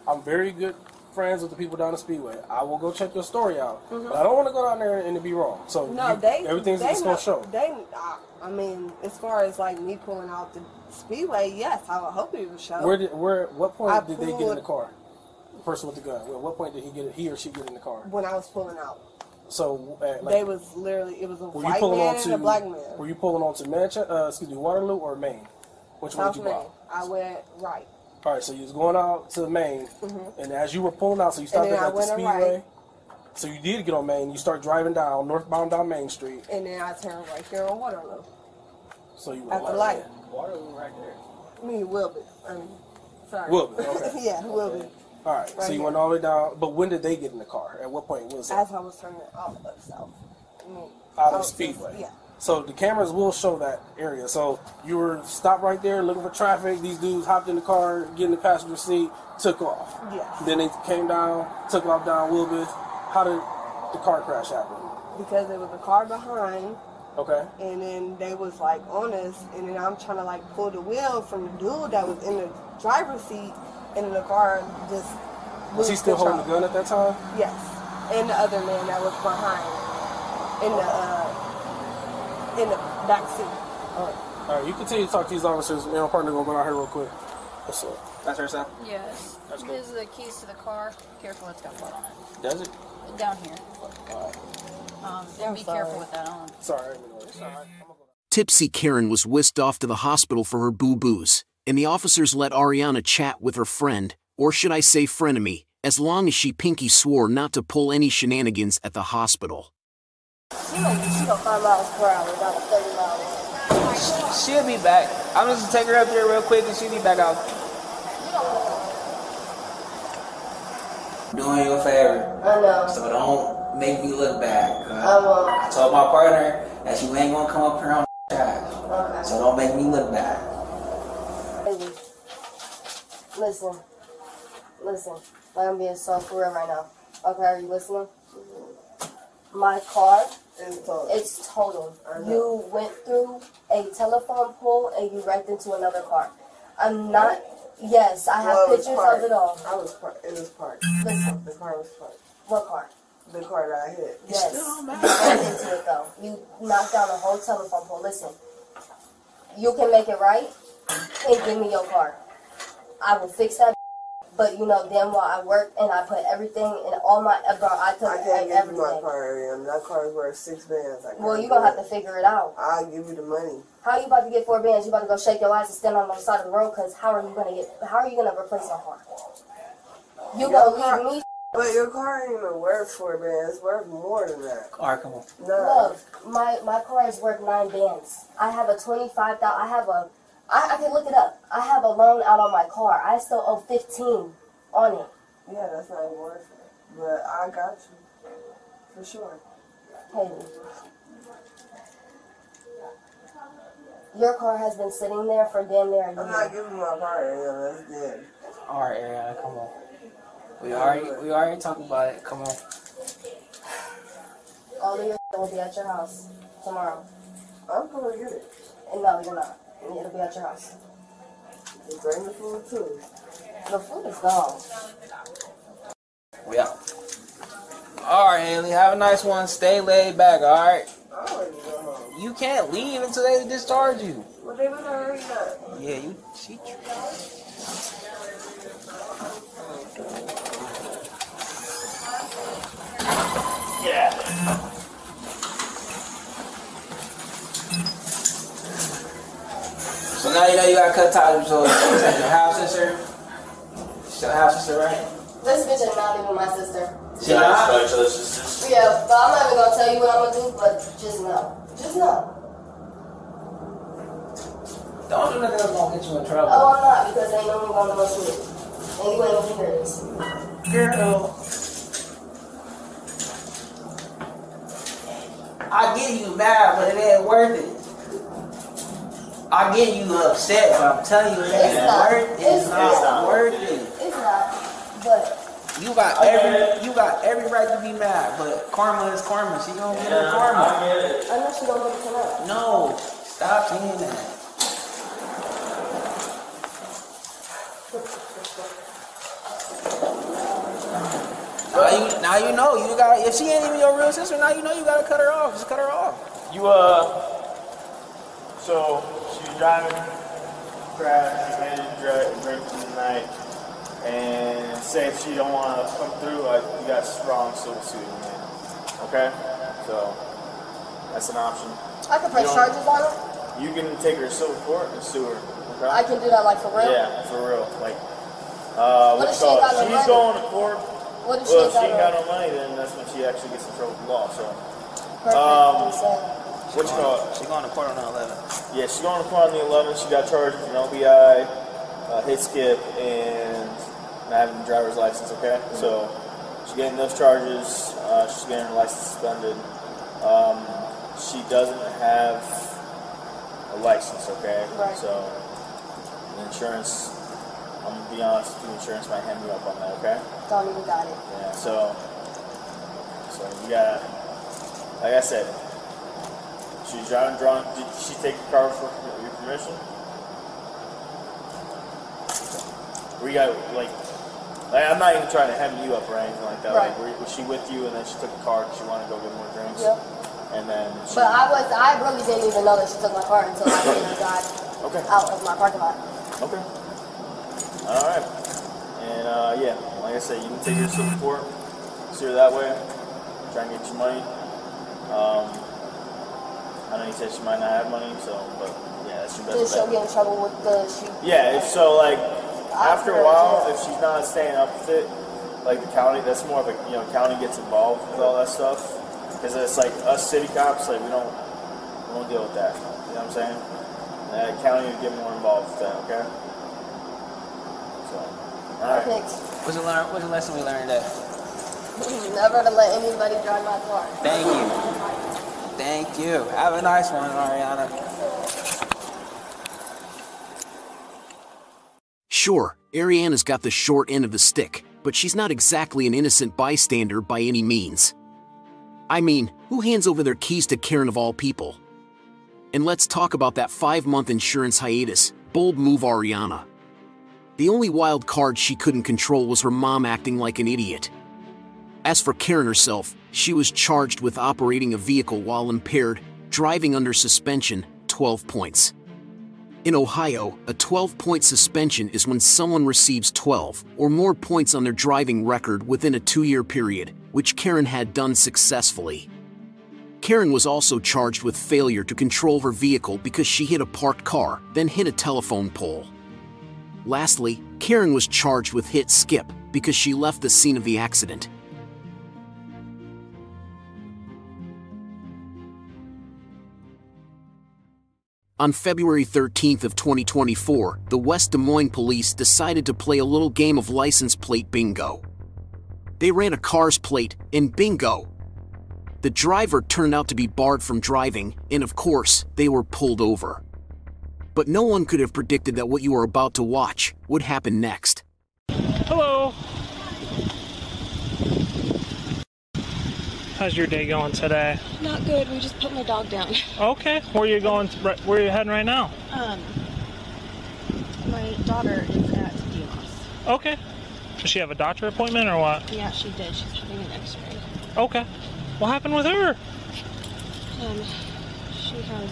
I'm very good friends with the people down the Speedway. I will go check your story out, but I don't want to go down there and it be wrong. So no, everything's just gonna show. I mean, as far as like me pulling out the Speedway, yes, I would hope it would show. What point did they get in the car? The person with the gun. At what point did he or she get in the car? When I was pulling out. So they was literally, it was a white man and a black man. Were you pulling onto Waterloo or Maine? Which one did you block? I went right. All right, so you was going out to Maine, and as you were pulling out, so you stopped at the Speedway. Right. So you did get on Maine. You start driving down northbound down Main Street. And then I turned right here on Waterloo. So you were at the light. Waterloo right there. I mean Wilbur. Sorry. Wilbur. Okay. Yeah, Wilbur. All right. So you went all the way down. But when did they get in the car? At what point was it? As I was turning out of south. Out of the Speedway. Yeah. So the cameras will show that area. So you were stopped right there looking for traffic. These dudes hopped in the car, get in the passenger seat, took off. Yes. Then they came down, took off down Wilbur. How did the car crash happen? Because there was a car behind. Okay. And then they was like on us, and then I'm trying to like pull the wheel from the dude that was in the driver's seat, and the car just. Was he still holding the gun at that time? Yes. And the other man that was behind, in the back seat. All right. You continue to talk to these officers. My partner gonna go out here real quick. What's up? That's her son? Yes. That's cool. These are the keys to the car. Careful, it's got blood on it. Does it? Down here. All right. And be careful with that on. Sorry. Tipsy Karen was whisked off to the hospital for her boo-boos, and the officers let Ariana chat with her friend, or should I say frenemy, as long as she pinky swore not to pull any shenanigans at the hospital. She go 5 miles per hour, not 30 miles. She'll be back. I'm just gonna take her up there real quick and she'll be back out. Doing you a favor. I know. So don't make me look bad. I won't. I told my partner that you ain't gonna come up here on trash. Okay. So don't make me look bad. Baby, listen. I'm being so for real right now. Okay, are you listening? My car, it's totaled. You went through a telephone pole and you wrecked into another car. I'm not. Yes, I have pictures of it all. It was parked. Listen. The car was parked. What car? The car that I hit. Yes. You went into it though. You knocked down a whole telephone pole. Listen. You can make it right and give me your car. I will fix that. But you know damn well I worked and I put everything in all my. I took I can't give everything. you my car, Ariana. That car is worth 6 bands. Well, you're gonna have to figure it out. I'll give you the money. How you about to get 4 bands? You about to go shake your ass and stand on the side of the road? Cause how are you gonna replace my car? You gonna leave me? But your car ain't even worth 4 bands. It's worth more than that. All right, come on. No. Love, my car is worth 9 bands. I have a 25,000. I can look it up. I have a loan out on my car. I still owe 15 on it. Yeah, that's not even worth it. But I got you. For sure. Haley. Your car has been sitting there for damn near a year. I'm not giving my car, Ariana. That's dead. All right, Ariana, come on. We already talked about it. Come on. All of your will be at your house tomorrow. I'm gonna get it. And no, you're not. It'll be at your house. You bring the food too. The food is gone. We out. Alright, Haley, have a nice one. Stay laid back, alright? You can't leave until they discharge you. Well, they was already done. Yeah, Yeah. So now you know you gotta cut ties. So is that your half sister? It's your half sister, right? This bitch is not even my sister. She not? Each other's sisters. Yeah, but I'm not even gonna tell you what I'm gonna do, but just know. Just know. Don't do nothing that's gonna get you in trouble. Oh, I'm not, because ain't no one gonna know me. And you ain't gonna hear this. Girl. I get you mad, but it ain't worth it. I get you upset, but I'm telling you, it ain't worth it. It's not worth it. It's not, but you got every right to be mad, but karma is karma. She gonna get her karma. I know she gonna get it tonight. No, stop saying that. Now you know you got. If she ain't even your real sister, now you know you gotta cut her off. Just cut her off. You so she was driving, crashed, she made it drink through the night, and say if she don't want to come through, like you got strong civil suit, man. Okay, so that's an option. I can press charges on her. You can take her to civil court and sue her. Okay? I can do that, like, for real? Yeah, for real. Like, what if she ain't got no money? She's going to court. What if she ain't got no no money? Then that's when she actually gets in trouble with the law. So, perfect. what you call it? She's going to court on the 11th. Yeah, she's going to court on the 11th. She got charged with an LBI, hit skip, and not having a driver's license. Okay, so she's getting those charges. She's getting her license suspended. She doesn't have a license. Okay, right. So the insurance. I'm gonna be honest with you, insurance might hand you up on that, okay? Don't even got it. Yeah, so you gotta, like I said, she's driving drunk. Did she take your car for your permission? We got, like I'm not even trying to hem you up or anything like that. Right. Like, was she with you and then she took a car because she wanted to go get more drinks? Yep. And then she... But I really didn't even know that she took my car until I seen her drive out of my parking lot. Okay. All right, and yeah, like I said, you can take her to the court, see her that way, try and get your money, I know you said she might not have money, so, but yeah, that's your best bet. Did she get in trouble with the shoe? Yeah, if so, like, after a while, if she's not staying up with it, like the county, that's more of a, you know, county gets involved with all that stuff. Because it's like us city cops, like, we don't deal with that. You know what I'm saying? The county would get more involved with that, okay? So, alright. What's the lesson we learned today? Never to let anybody drive my car. Thank you. Thank you. Have a nice one, Ariana. Sure, Ariana's got the short end of the stick, but she's not exactly an innocent bystander by any means. I mean, who hands over their keys to Karen of all people? And let's talk about that 5-month insurance hiatus. Bold move, Ariana. The only wild card she couldn't control was her mom acting like an idiot. As for Karen herself, she was charged with operating a vehicle while impaired, driving under suspension, 12 points. In Ohio, a 12-point suspension is when someone receives 12 or more points on their driving record within a 2-year period, which Karen had done successfully. Karen was also charged with failure to control her vehicle because she hit a parked car, then hit a telephone pole. Lastly, Karen was charged with hit-skip because she left the scene of the accident. On February 13th of 2024, the West Des Moines police decided to play a little game of license plate bingo. They ran a car's plate, and bingo! The driver turned out to be barred from driving, and of course, they were pulled over. But no one could have predicted that what you are about to watch would happen next. Hello! How's your day going today? Not good. We just put my dog down. Okay. Where are you going? Where are you heading right now? My daughter is at Demos. Okay. Does she have a doctor appointment or what? Yeah, she did. She's having an X-ray. Okay. What happened with her? She has,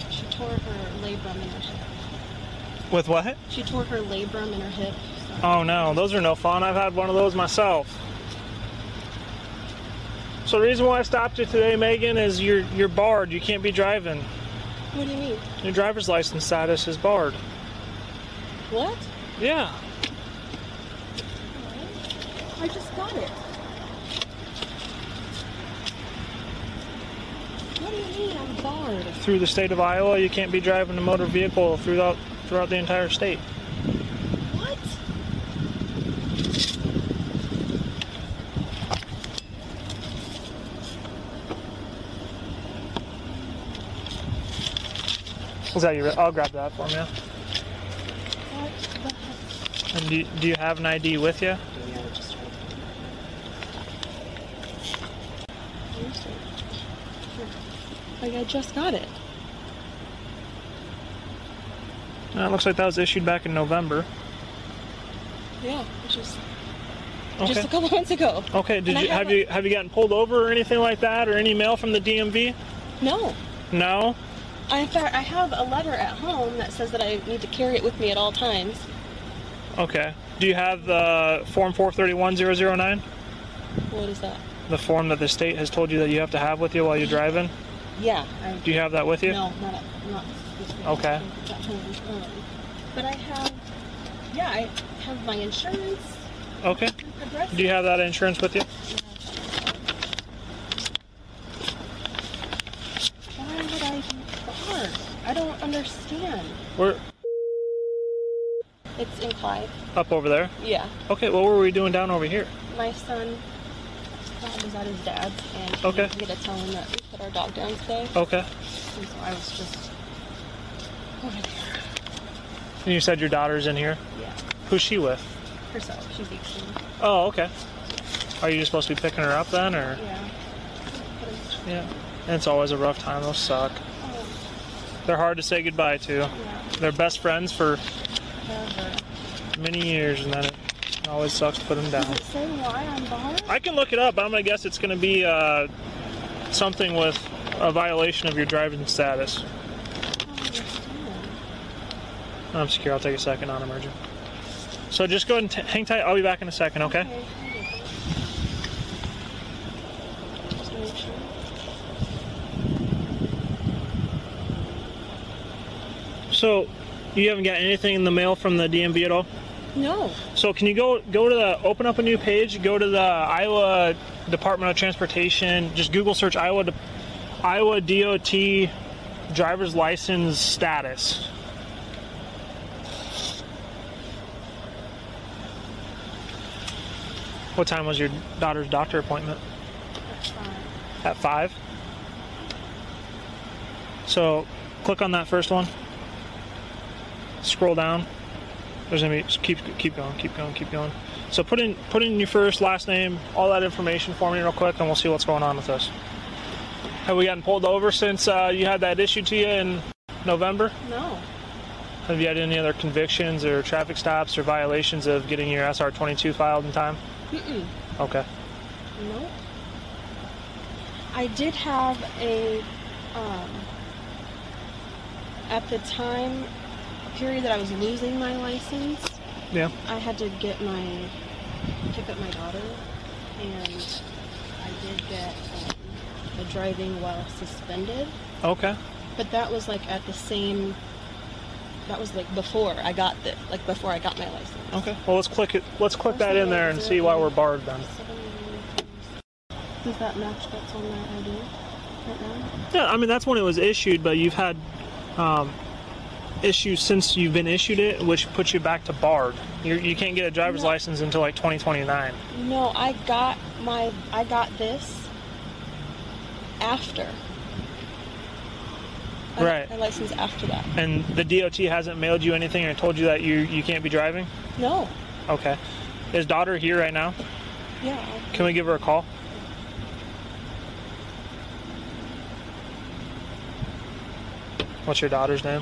she tore her labrum in her hip. With what? She tore her labrum in her hip. So. Oh no, those are no fun. I've had one of those myself. So the reason why I stopped you today, Megan, is you're barred. You can't be driving. What do you mean? Your driver's license status is barred. What? Yeah. I just got it. What do you mean I'm barred? Through the state of Iowa, you can't be driving a motor vehicle throughout the entire state. What? Is that your? I'll grab that for you. And do you have an ID with you? Like, I just got it. It looks like that was issued back in November. Yeah, just Okay. a couple months ago. Okay. Have you gotten pulled over or anything like that, or any mail from the DMV? No. No. In fact, I have a letter at home that says that I need to carry it with me at all times. Okay. Do you have the form 431009? What is that? The form that the state has told you that you have to have with you while you're driving? Yeah. Do you have that with you? No, not okay. at home. But I have, yeah, I have my insurance. Okay. Do you have that insurance with you? Why would I be barred? I don't understand. Where? It's in Clyde. Up over there? Yeah. Okay, what were we doing down over here? My son was at his dad's, and he okay. wanted me to tell him that we put our dog down today. Okay. And so I was just over there. And you said your daughter's in here? Yeah. Who's she with? Herself. She's 18. Oh, okay. Are you supposed to be picking her up then, or? Yeah. Yeah. And it's always a rough time. Those suck. Oh. They're hard to say goodbye to. Yeah. They're best friends for Never. many years, and then it always sucks to put them down. Does it say why I'm barred? I can look it up, but I'm going to guess it's going to be something with a violation of your driving status. I'm secure. I'll take a second on emergent. So just go ahead and hang tight. I'll be back in a second, okay? So, you haven't got anything in the mail from the DMV at all? No. So can you go to the, open up a new page, go to the Iowa Department of Transportation, just Google search Iowa DOT driver's license status. What time was your daughter's doctor appointment? At 5. So click on that first one. Scroll down. There's gonna be keep going. So put in your first, last name, all that information for me real quick, and we'll see what's going on with this. Have we gotten pulled over since you had that issue to you in November? No. Have you had any other convictions or traffic stops or violations of getting your SR-22 filed in time? Mm-mm. Okay. No. I did have a at the time period that I was losing my license. Yeah. I had to pick up my daughter, and I did get a driving while suspended. Okay. But that was like at the same. That was like before I got before I got my license. Okay. Well, let's click it. Let's click that in there and see why we're barred then. Does that match what's on my ID right now? Yeah, I mean that's when it was issued, but you've had issues since you've been issued it, which puts you back to barred. You can't get a driver's license until like 2029. No, I got this after. I got my license after that. And the DOT hasn't mailed you anything or told you that you can't be driving? No. Okay. Is daughter here right now? Yeah. Can we give her a call? What's your daughter's name?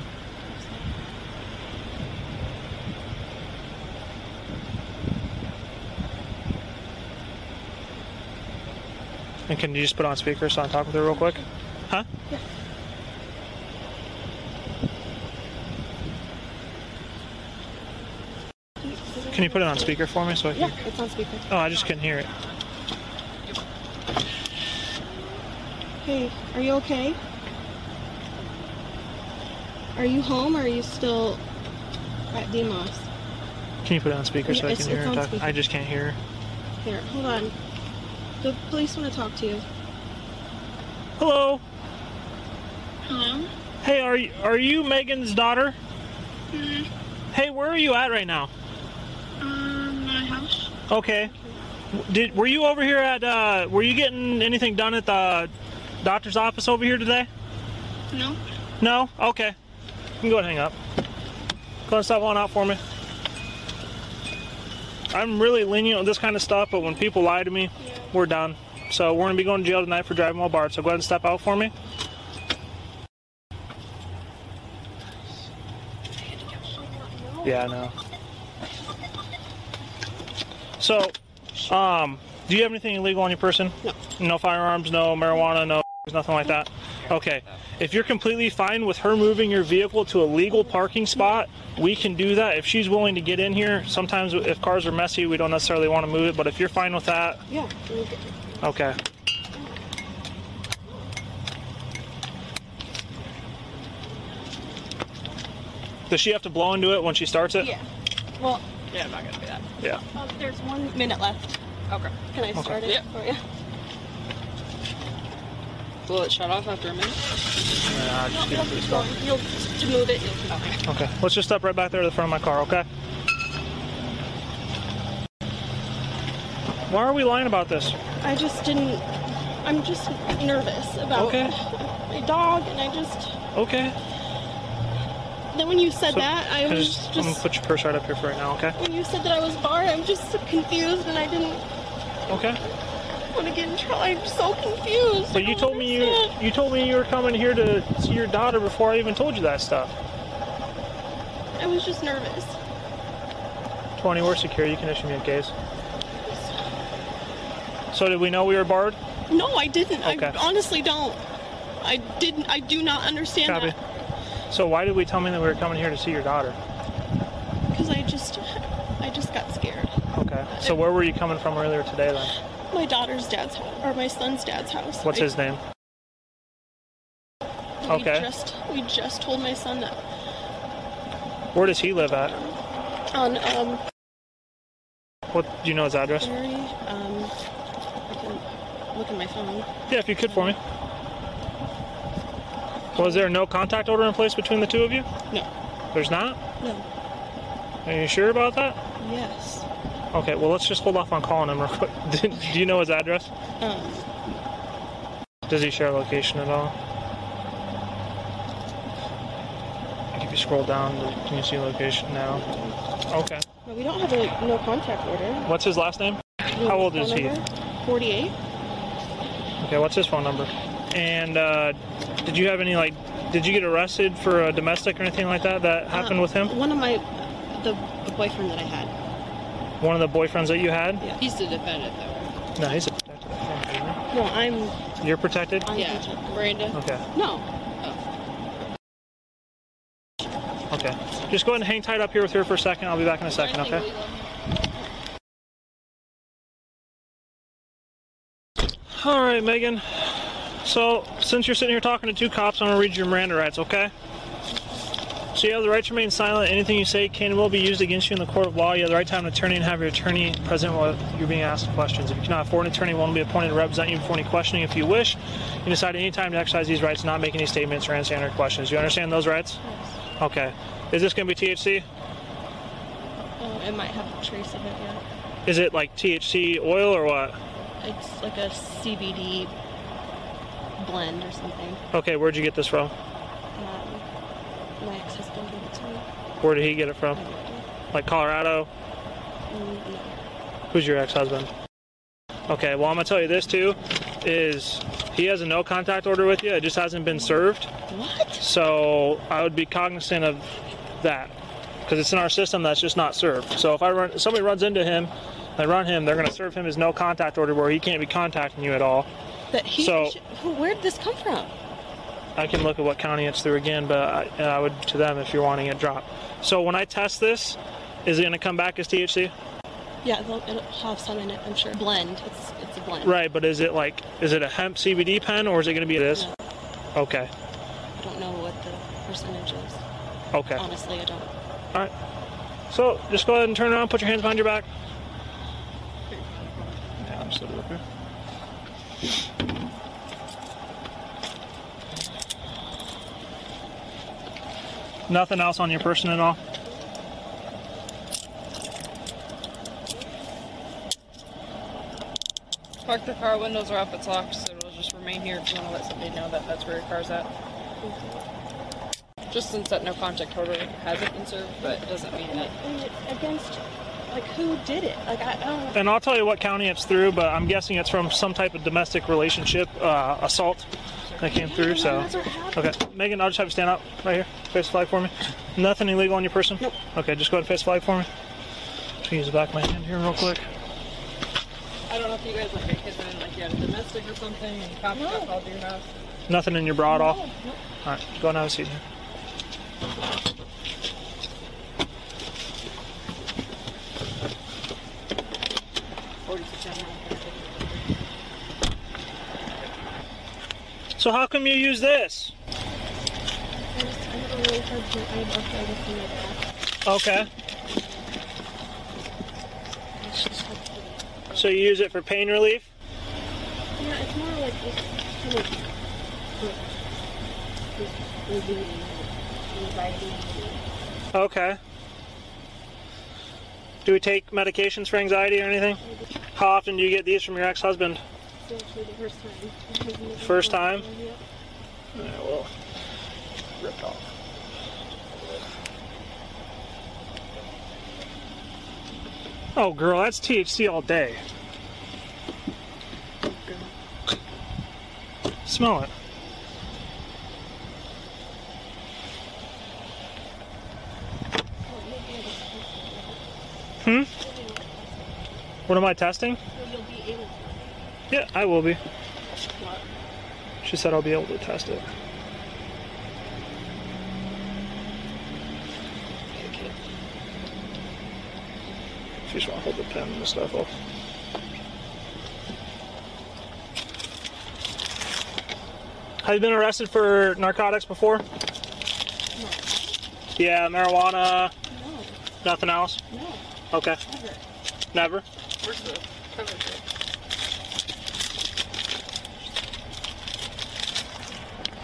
And can you just put on speaker so I can talk with her real quick? Huh? Yeah. Can you put it on speaker for me so I can? Yeah, it's on speaker. Oh, I just couldn't hear it. Hey, are you okay? Are you home or are you still at Demos? Can you put it on speaker so I It's- can hear it's her on talk? speaker. I just can't hear her. Here, hold on. The police want to talk to you. Hello. Hello? Hey, are you Megan's daughter? Mm-hmm. Hey, where are you at right now? My house. Okay. Were you over here at were you getting anything done at the doctor's office over here today? No. No? Okay. You can go ahead and hang up. Go and stop on out for me. I'm really lenient with this kind of stuff, but when people lie to me, we're done. So we're going to be going to jail tonight for driving while barred, so go ahead and step out for me. Yeah, I know. So, do you have anything illegal on your person? No. No firearms, no marijuana, no nothing like that? Okay. If you're completely fine with her moving your vehicle to a legal parking spot, we can do that. If she's willing to get in here, sometimes if cars are messy, we don't necessarily want to move it, but if you're fine with that... Yeah. Okay. Does she have to blow into it when she starts it? Yeah. Well, yeah, I'm not going to do that. Yeah. There's 1 minute left. Okay. Can I start it for you? Will it shut off after a minute? Nah, just keep it pretty slow. To move it, you'll come Okay. Let's just step right back there to the front of my car, okay? Why are we lying about this? I just didn't. I'm just nervous about my dog, and I just. Okay. Then when you said So, that, I I'm was going to put your purse right up here for right now, okay? When you said that I was barred, I'm just so confused, and I didn't Okay. want to get in trouble. I'm so confused. But you told me you were coming here to see your daughter before I even told you that stuff. I was just nervous. 20, we're secure. You can issue me a case. So did we know we were barred? No, I didn't. Okay. I honestly don't. I didn't. I do not understand Copy. that. So why did we tell me that we were coming here to see your daughter? Because I just got scared. Okay. So where were you coming from earlier today then? My daughter's dad's house, or my son's dad's house. What's his name? Okay. We just told my son that Where does he live at? On, What, do you know his address? I can look at my phone. Yeah, if you could for me. Was there no contact order in place between the two of you? No. There's not? No. Are you sure about that? Yes. Okay, well, let's just hold off on calling him real quick. Do you know his address? Does he share location at all? If you scroll down, can you see location now? Okay. No, we don't have a no contact order. What's his last name? How old is he? 48. Okay, what's his phone number? And did you have any, like, did you get arrested for a domestic or anything like that happened with him? One of the boyfriend that I had. One of the boyfriends that you had? Yeah. He's the defendant, though. No, he's a protected. No, I'm... You're protected? Yeah. Miranda. Okay. No. Okay. Just go ahead and hang tight up here with her for a second. I'll be back in a second, okay? All right, Megan. So, since you're sitting here talking to two cops, I'm going to read your Miranda rights, okay? So you have the right to remain silent. Anything you say can and will be used against you in the court of law. You have the right to have an attorney and have your attorney present while you're being asked questions. If you cannot afford an attorney, one will be appointed to represent you before any questioning. If you wish, you can decide at any time to exercise these rights, not make any statements or answer any questions. Do you understand those rights? Yes. Okay. Is this going to be THC? It might have a trace of it, yeah. Is it like THC oil or what? It's like a CBD blend or something. Okay, where'd you get this from? My ex-husband gave it to me. Where did he get it from? Like Colorado? No. Who's your ex-husband? Okay, well, I'm going to tell you this, too, is he has a no contact order with you. It just hasn't been served. What? So I would be cognizant of that because it's in our system that's just not served. So if somebody runs into him, they run him, they're going to serve him his no contact order where he can't be contacting you at all. Where did this come from? I can look at what county it's through again, but I would to them if you're wanting it dropped. So when I test this, is it going to come back as THC? Yeah, it'll have some in it, I'm sure. Blend. It's a blend. Right, but is it a hemp CBD pen or is it going to be this? No. Okay. I don't know what the percentage is. Okay. Honestly, I don't. All right. So just go ahead and turn around, put your hands behind your back. Yeah, I'm just up here. Nothing else on your person at all? Park the car, windows are up, it's locked, so it'll just remain here if you want to let somebody know that that's where your car's at. Just since that no contact order hasn't been served, but it doesn't mean that. Against, like, who did it? Like, I don't. And I'll tell you what county it's through, but I'm guessing it's from some type of domestic relationship assault that came through, so. Okay, Megan, I'll just have you stand up right here. Face the flag for me. Nothing illegal on your person? Nope. Okay, just go ahead and face the flag for me. Just use the back of my hand here real quick. I don't know if you guys like get kids in, like you had a domestic or something, and cops got called to your house. Nothing in your bra at all? No. All right, go and have a seat here. So how come you use this? Okay. So you use it for pain relief? Yeah, it's more like just kind of anxiety. Okay. Do we take medications for anxiety or anything? How often do you get these from your ex-husband? It's actually the first time. First time? Yeah. Yeah, well, ripped off. Oh, girl, that's THC all day. Smell it. What am I testing? You'll be able to. Yeah, I will be. She said I'll be able to test it. If you just want to hold the pen and the stuff off. Have you been arrested for narcotics before? No. Yeah, marijuana. No. Nothing else? No. Okay. Never. Never? Where's the cover?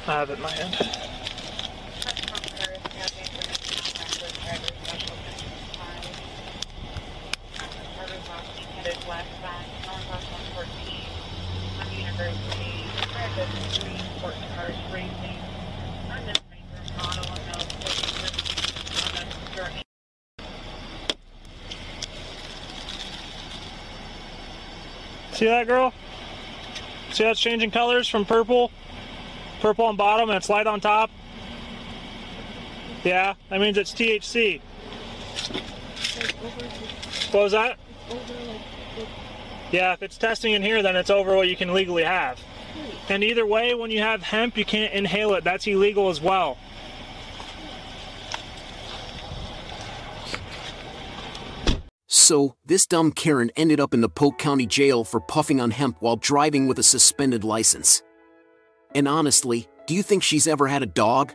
I have it in my hand. See that, girl? See that's changing colors from purple on bottom and it's light on top? Yeah, that means it's THC. What was that? Yeah, if it's testing in here, then it's over what you can legally have. And either way, when you have hemp, you can't inhale it. That's illegal as well. So, this dumb Karen ended up in the Polk County Jail for puffing on hemp while driving with a suspended license. And honestly, do you think she's ever had a dog?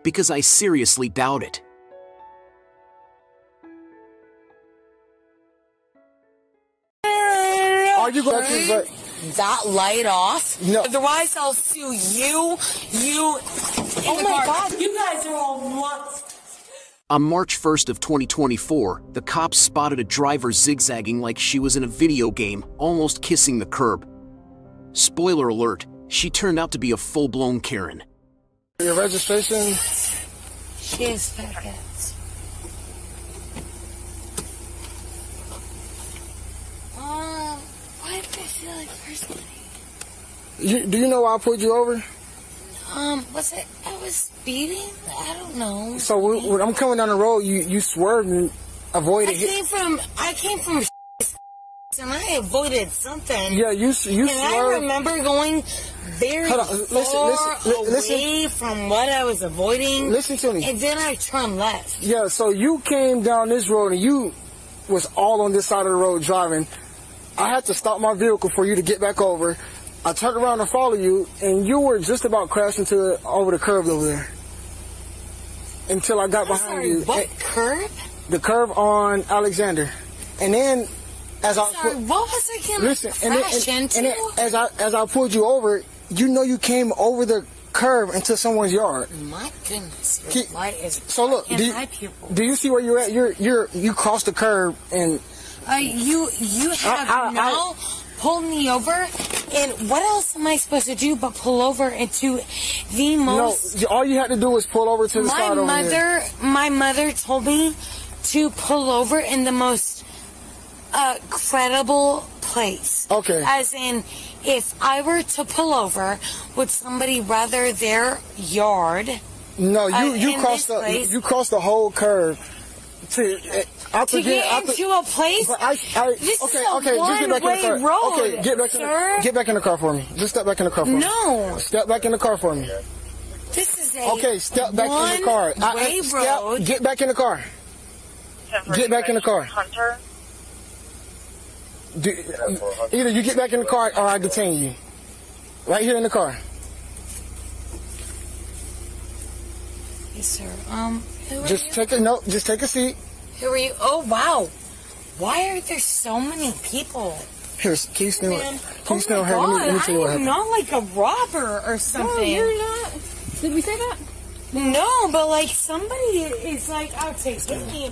Because I seriously doubt it. Are you going to turn that light off? No. Otherwise, I'll sue you. Oh my God, you guys are all nuts. On March 1st of 2024, the cops spotted a driver zigzagging like she was in a video game, almost kissing the curb. Spoiler alert, she turned out to be a full-blown Karen. Your registration? She's perfect. Why do I feel like personally? Do you know why I pulled you over? Was it? I was speeding? I don't know. So when I'm coming down the road, you swerved and avoided. I came from and I avoided something. Yeah, you swerved. And I remember going very far away from what I was avoiding. Listen to me. And then I turned left. Yeah, so you came down this road and you was all on this side of the road driving. I had to stop my vehicle for you to get back over. I turned around to follow you, and you were just about crashing over the curb over there. Until I got behind you. What curb? The curb on Alexander. And then, as what was I going to crash into? And then as I pulled you over, you came over the curb into someone's yard. My goodness, your light is so look. Do you see where you're at? You crossed the curb and. You have now pulled me over, and what else am I supposed to do but pull over into the most... No, all you had to do was pull over to the side over there. My mother told me to pull over in the most credible place. Okay. As in, if I were to pull over, would somebody rather their yard... No, you crossed the whole curb to get into a place. This is a one-way road. Okay, get back in the car for me. Just step back in the car for me. No. Step back in the car for me. This is a step back in the car. One-way road. Get back in the car. Get back in the car. Hunter. Either you get back in the car or I detain you. Right here in the car. Yes, sir. Just take a seat. Who are you? Oh, wow. Why are there so many people? Here, can you smell it? Can you smell her? God, let me tell you what I'm happened. not like a robber or something. No, you're not. Did we say that? No, but like somebody is like out to get me.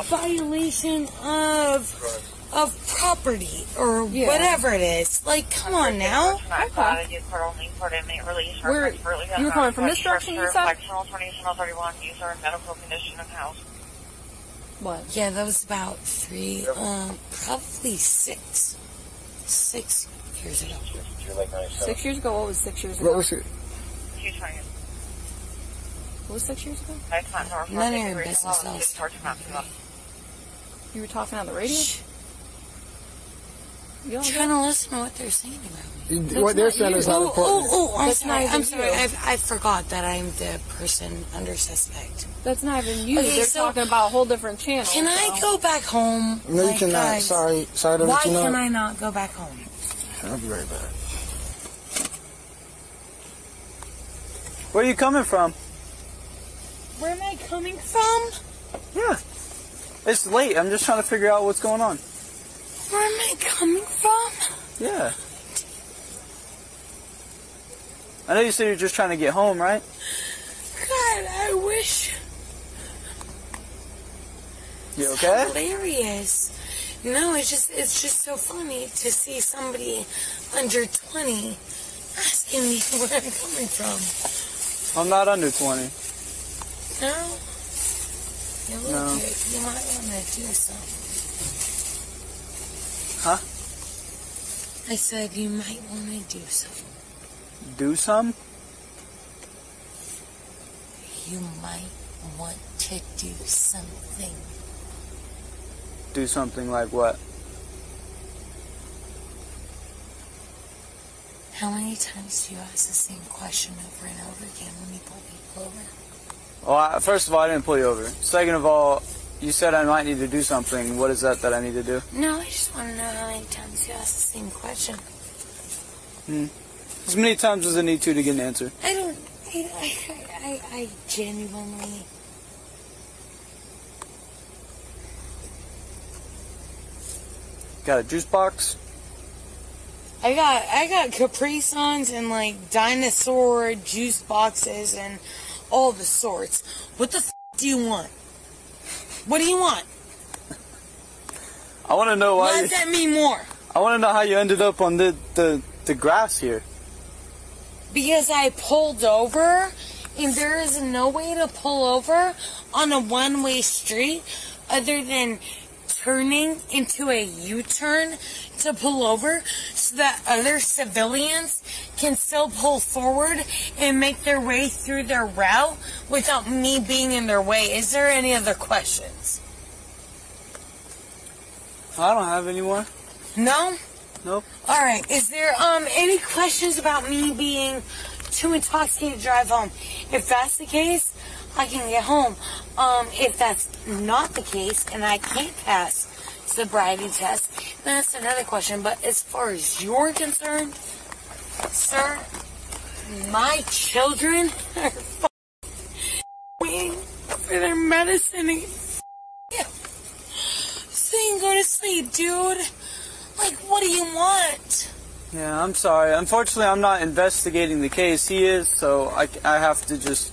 Violation of property or whatever it is. Like, come on now. You were coming from this direction, you said? What? Yeah, that was about probably 6 years ago. 6 years ago? What was 6 years ago? What was it? What was 6 years ago? None of your business else. You were talking on the radio? Shh. I'm trying to listen to what they're saying about me. What they're saying is not important. I'm sorry. I forgot that I'm the person under suspect. That's not even you. They're talking about a whole different channel. Can I go back home? No, you cannot. Guys, sorry to let you know. Why can I not go back home? I'll be right back. Where are you coming from? Where am I coming from? Yeah. It's late. I'm just trying to figure out what's going on. Where am I coming from? Yeah. I know you said you're just trying to get home, right? God, I wish. You okay? Hilarious. No, it's just so funny to see somebody under 20 asking me where I'm coming from. I'm not under 20. No? You look No. good. You might want to do something. Huh? I said you might want to do something. Do some? You might want to do something. Do something like what? How many times do you ask the same question over and over again when you pull people over? Well, first of all, I didn't pull you over. Second of all, you said I might need to do something. What is that I need to do? No, I just want to know how many times you ask the same question. As many times as I need to get an answer. I genuinely... Got a juice box? I got Capri Suns and like dinosaur juice boxes and all the sorts. What the f do you want? What do you want? I want to know why. Let that mean more. I want to know how you ended up on the grass here. Because I pulled over, and there is no way to pull over on a one-way street other than turning into a U-turn to pull over so that other civilians can still pull forward and make their way through their route without me being in their way. Is there any other questions? I don't have any more. No? Nope. Alright, is there any questions about me being too intoxicated to drive home? If that's the case, I can get home. If that's not the case and I can't pass sobriety test, then that's another question. But as far as you're concerned, sir, my children are waiting for their medicine and so you can go to sleep, dude. Like, what do you want? Yeah, I'm sorry. Unfortunately, I'm not investigating the case. He is, so I have to just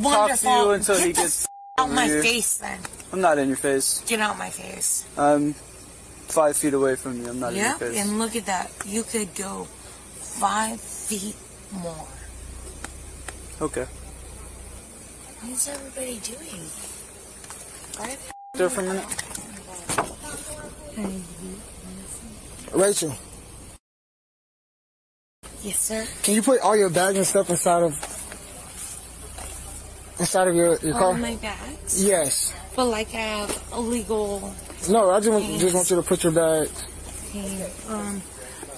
talk to you until he gets out my here. face, then. I'm not in your face. Get out my face. I'm 5 feet away from you. I'm not in your face. And look at that. You could go 5 feet more. Okay. What is everybody doing? Right there for a minute. Rachel. Yes, sir. Can you put all your bags and stuff inside of your car? All my bags? Yes. But like I have illegal... No, I just want you to put your bag. Okay.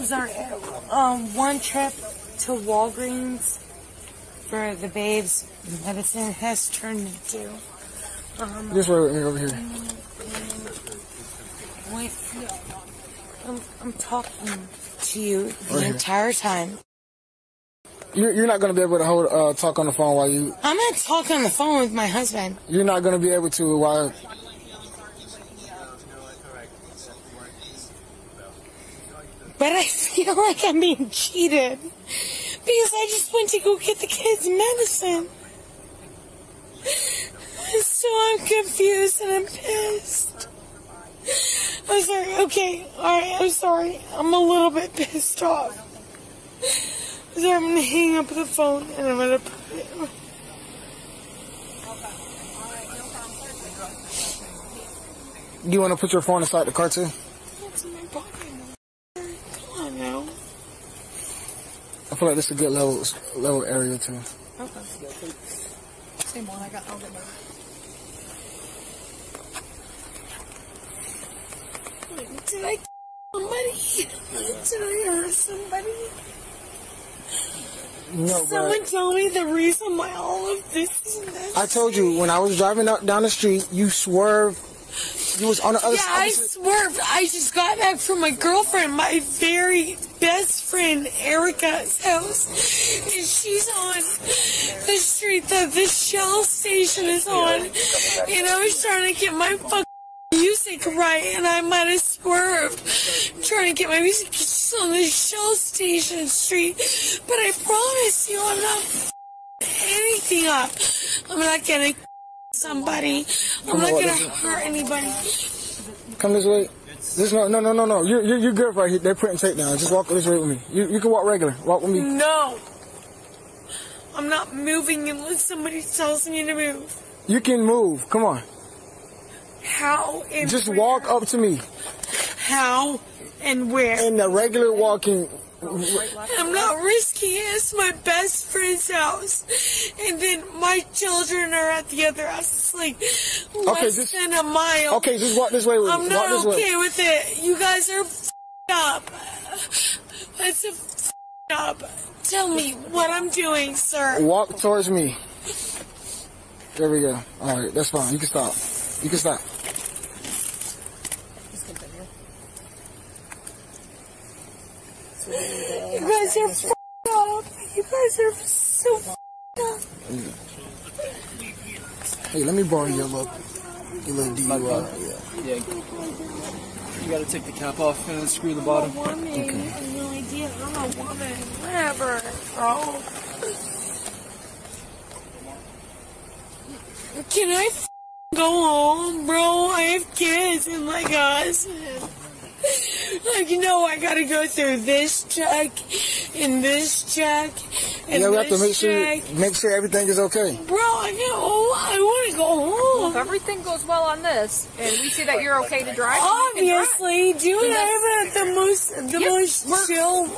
Sorry. One trip to Walgreens for the babes' medicine has turned into... Just wait with me over here. I'm talking to you the entire time. You're not going to be able to talk on the phone while you... I'm going to talk on the phone with my husband. You're not going to be able to while... But I feel like I'm being cheated. Because I just went to go get the kids' medicine. So I'm confused and I'm pissed. I'm sorry. Okay. Alright, I'm sorry. I'm a little bit pissed off. So I'm going to hang up the phone and I'm going to put it... Do you want to put your phone inside the car too? What's in my pocket? Come on now. I feel like this is a good level area too. Okay. Same one. I'll get mine. Did I somebody? Did I hurt somebody? No, Someone tell me the reason why all of this is necessary. I told you, when I was driving down the street, you swerved. You was on the other side. Yeah, I swerved. I just got back from my girlfriend, my very best friend Erica's house, and she's on the street that the Shell station is on, and I was trying to get my fucking music right, and I might have swerved trying to get my music. She's on the Shell station street, but I promise you, I'm not anything up. I'm not gonna somebody. I'm not gonna hurt anybody. Come this way. No. You're good right here. They're putting tape down. Just walk this way with me. You can walk regular. Walk with me. No. I'm not moving unless somebody tells me to move. You can move. Come on. How and just where? Walk up to me. How and where? In the regular walking. I'm not risking it. It's my best friend's house. And then my children are at the other house. It's like less than a mile. Okay, just walk this way with me. I'm not okay with it. You guys are up. That's up. Tell me what I'm doing, sir. Walk towards me. There we go. Alright, that's fine. You can stop. You can stop. You guys are up. You guys are so up. Hey, let me borrow your little DUI. Yeah. You gotta take the cap off and screw the bottom. I'm a woman. I have no idea. I'm a woman. Whatever, bro. Can I go home, bro? I have kids and like a husband. Like, you know, I gotta go through this check and this check and yeah, we have to check. make sure everything is okay. Bro, I want to go home. Well, if everything goes well on this, and we see that you're okay to drive, obviously, dude, I have the most chill.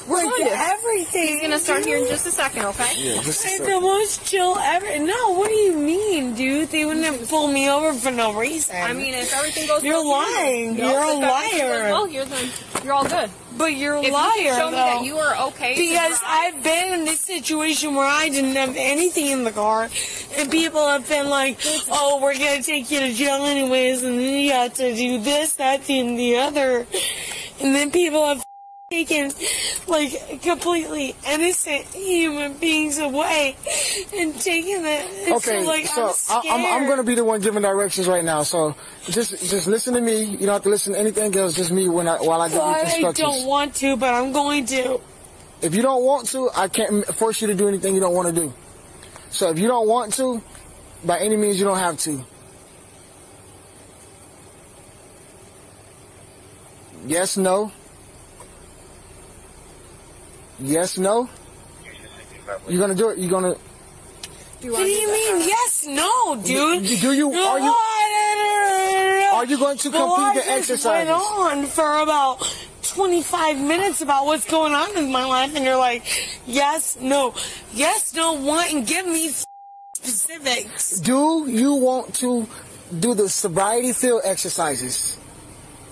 Like everything. He's gonna start here in just a second, okay? Yeah, just a second. The most chill ever. No, what do you mean, dude? They wouldn't have pulled me over for no reason. I mean, if everything goes you're well, lying. You're a liar. Well, then you're all good. But you're a if liar, you can show me though. that you are okay. Because I've been in this situation where I didn't have anything in the car, and people have been like, "Oh, we're gonna take you to jail anyways, and then you have to do this, that, and the other," and then people have taken like completely innocent human beings away and taken it. Okay, so, like, so I'm going to be the one giving directions right now. So just listen to me. You don't have to listen to anything else. Just me while I give you instructions. I don't want to, but I'm going to. If you don't want to, I can't force you to do anything you don't want to do. So if you don't want to, by any means, you don't have to. Yes, no. Yes, no. You're gonna do it. You're gonna. What do you mean? Yes, no, dude. Do you? Are you going to complete the exercises? I went on for about 25 minutes about what's going on in my life, and you're like, yes, no, what, and give me specifics. Do you want to do the sobriety field exercises?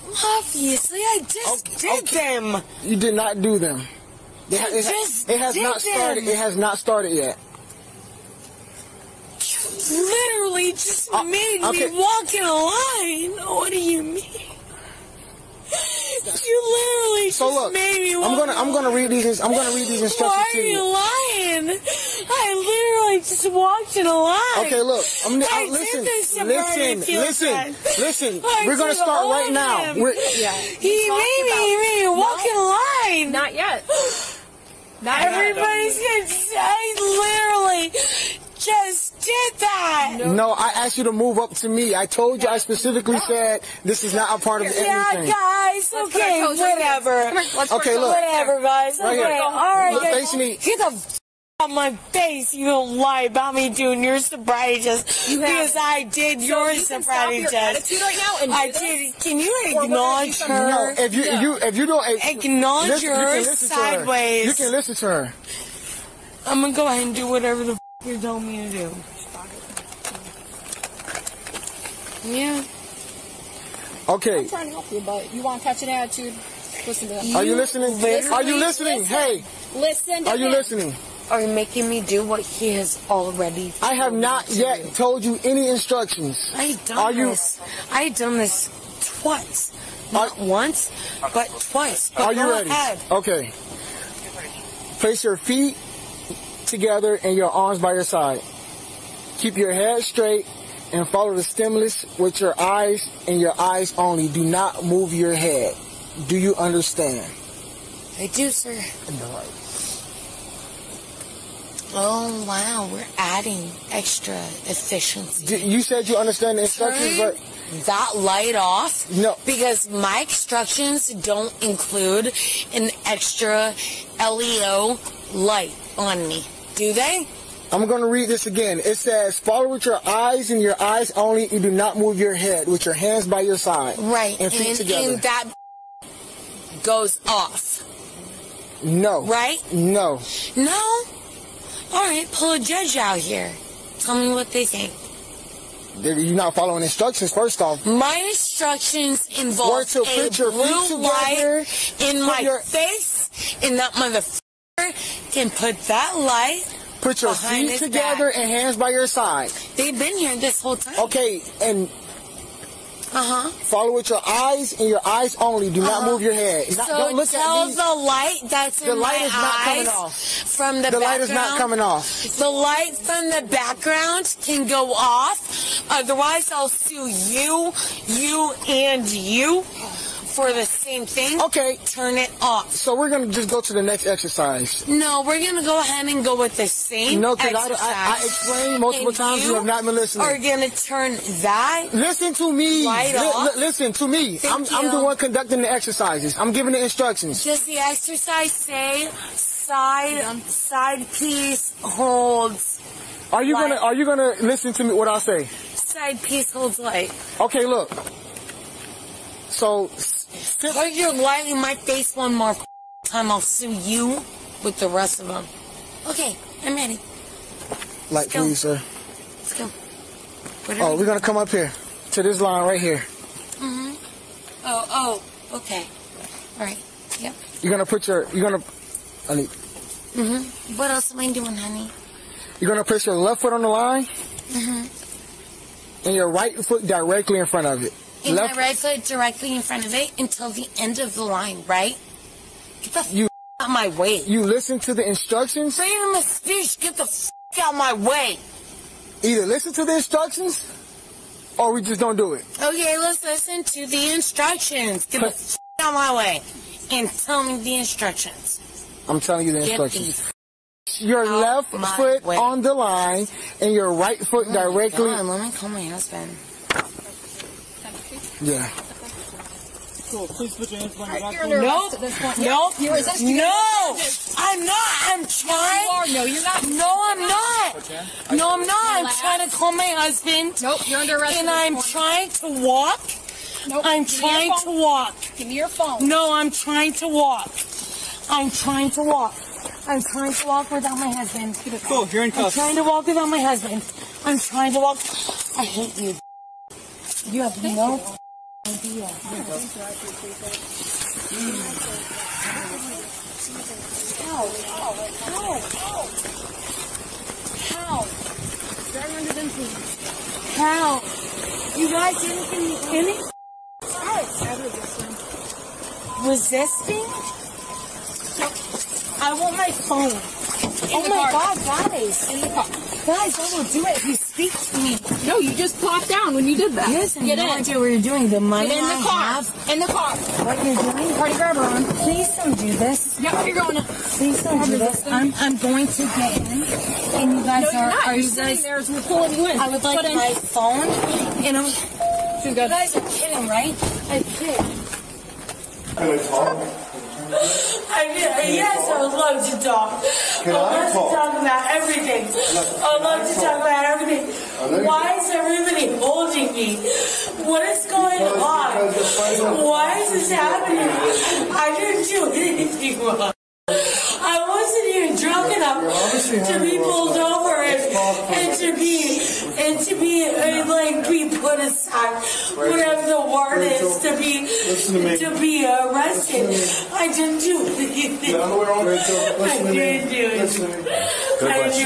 Obviously, I just did them. You did not do them. It has not started. It has not started yet. You literally just made me walk in a line. What do you mean? You literally just made me walk. I'm gonna read these. I'm gonna read these instructions Why to are you lying? I literally just walked in a line. Okay, look. Listen. We're gonna start right now. He made me walk in a line. Not yet. Everybody's gonna say I literally just did that. No, I asked you to move up to me. I told you. I specifically said this is not a part of anything. Yeah, guys. Okay, whatever. Okay, look. Whatever, guys. Right Okay, here. all right. Look, face me. Get the on my face. You don't lie about me doing your sobriety test because I did your sobriety test. Right now and I did. Can you acknowledge her? No, if you don't acknowledge her sideways, you can listen to her. I'm gonna go ahead and do whatever the you're telling me to do. Yeah. Okay. I'm trying to help you, but you want to catch an attitude? Listen to them. Are you listening? Are you listening? Hey. Listen to Are you listening? Are you making me do what he has already told I have not yet told you any instructions. I've done this. I've done this twice. Not once, but twice. But are you ready? Ahead. Okay. Place your feet together and your arms by your side. Keep your head straight and follow the stimulus with your eyes and your eyes only. Do not move your head. Do you understand? I do, sir. No. Oh, wow. We're adding extra efficiency. You said you understand the instructions, but that light off? No. Because my instructions don't include an extra LEO light on me. Do they? I'm going to read this again. It says, follow with your eyes and your eyes only. You do not move your head with your hands by your side. Right. And feet together. And that goes off. No. Right? No. No? All right, pull a judge out here. Tell me what they think. You're not following instructions, first off. My instructions involve a blue light in my face, and that motherfucker can put that light Put your feet together and hands by your side. They've been here this whole time. Okay, and follow with your eyes and your eyes only. Do not move your head. So don't look tell at me. the light that's in my eyes not coming off. From the background. The light is not coming off. The light from the background can go off. Otherwise, I'll sue you, and you for the same thing. Okay. Turn it off. So we're going to just go to the next exercise. No, we're going to go ahead and go with the same exercise. I explained multiple times. You have not been listening. Are going to turn that Listen to me. Listen to me. I'm the one conducting the exercises. I'm giving the instructions. Does the exercise say side piece holds? Are you gonna listen to me what I say? Side piece holds light. Okay, look. So put your light in my face one more time. I'll sue you with the rest of them. Okay, I'm ready. Light, please, sir. Let's go. Oh, we're gonna come up here to this line right here. Oh, okay. All right. Yep. honey. What else am I doing, honey? You're gonna place your left foot on the line. And your right foot directly in front of it. And my right foot directly in front of it until the end of the line, right? Get the f*** out my way. You listen to the instructions? Freedom of speech, get the f*** out my way. Either listen to the instructions, or we just don't do it. Okay, let's listen to the instructions. Get the f*** out my way. And tell me the instructions. I'm telling you the instructions. Your left foot on the line, and your right foot directly. Let me call my husband. Yeah. Cool. Please put your hands behind your back. Nope. Nope. You're resisting. No. I'm not. I'm trying. No, you're not. No, I'm not. No, I'm not. I'm trying to call my husband. Nope. You're under arrest. And I'm trying to walk. Nope. I'm trying to walk. Give me your phone. No, I'm trying to walk. I'm trying to walk. I'm trying to walk without my husband. Cool. You're in cuffs. I'm trying to walk without my husband. I'm trying to walk. I hate you. You have no idea. How? Very under influence. How? You guys didn't any? Resisting? I want my phone. Oh my God, guys. In the car. Guys, I will do it if you speak to me. No, you just popped down when you did that. Yes, I have no idea what you're doing. The money Get in the car. I have. In the car. What you're doing? Party grabber on. Please don't do this. Yep, you're going to. Please don't do this. I'm going to get in. And you guys are you guys there as we're pulling you in. I would like my phone. And you guys are kidding, right? I kid. Can I talk? Yes, I would love to talk. I would love to talk about everything. I would love to talk about everything. Why is everybody holding me? What is going on? Why is this happening? I didn't do anything wrong. I wasn't even drunk enough to be pulled over and to be like be put aside, whatever the word is, to be arrested. I didn't do anything. I didn't do anything. I didn't do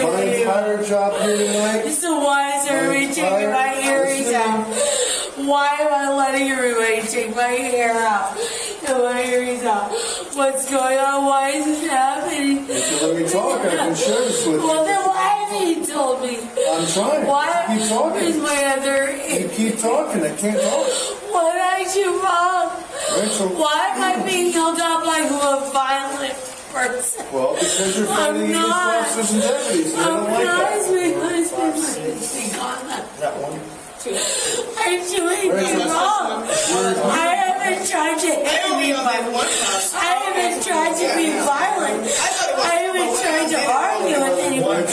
anything. So why is everybody taking my earrings out? Why am I letting everybody take my hair out and my earrings out? What's going on? Why is this happening? If you let me talk, I can share this with you. Well, then why haven't you told me? I'm trying. Why? Keep talking. Is my other... You keep talking. I can't talk. What did I do wrong? Rachel. Why am I being held up like a violent person? Well, because you're fighting against officers and deputies. And I don't like that. That one. I'm doing you wrong. I haven't tried to hit anybody. I haven't tried to be violent. I haven't tried to argue with anyone.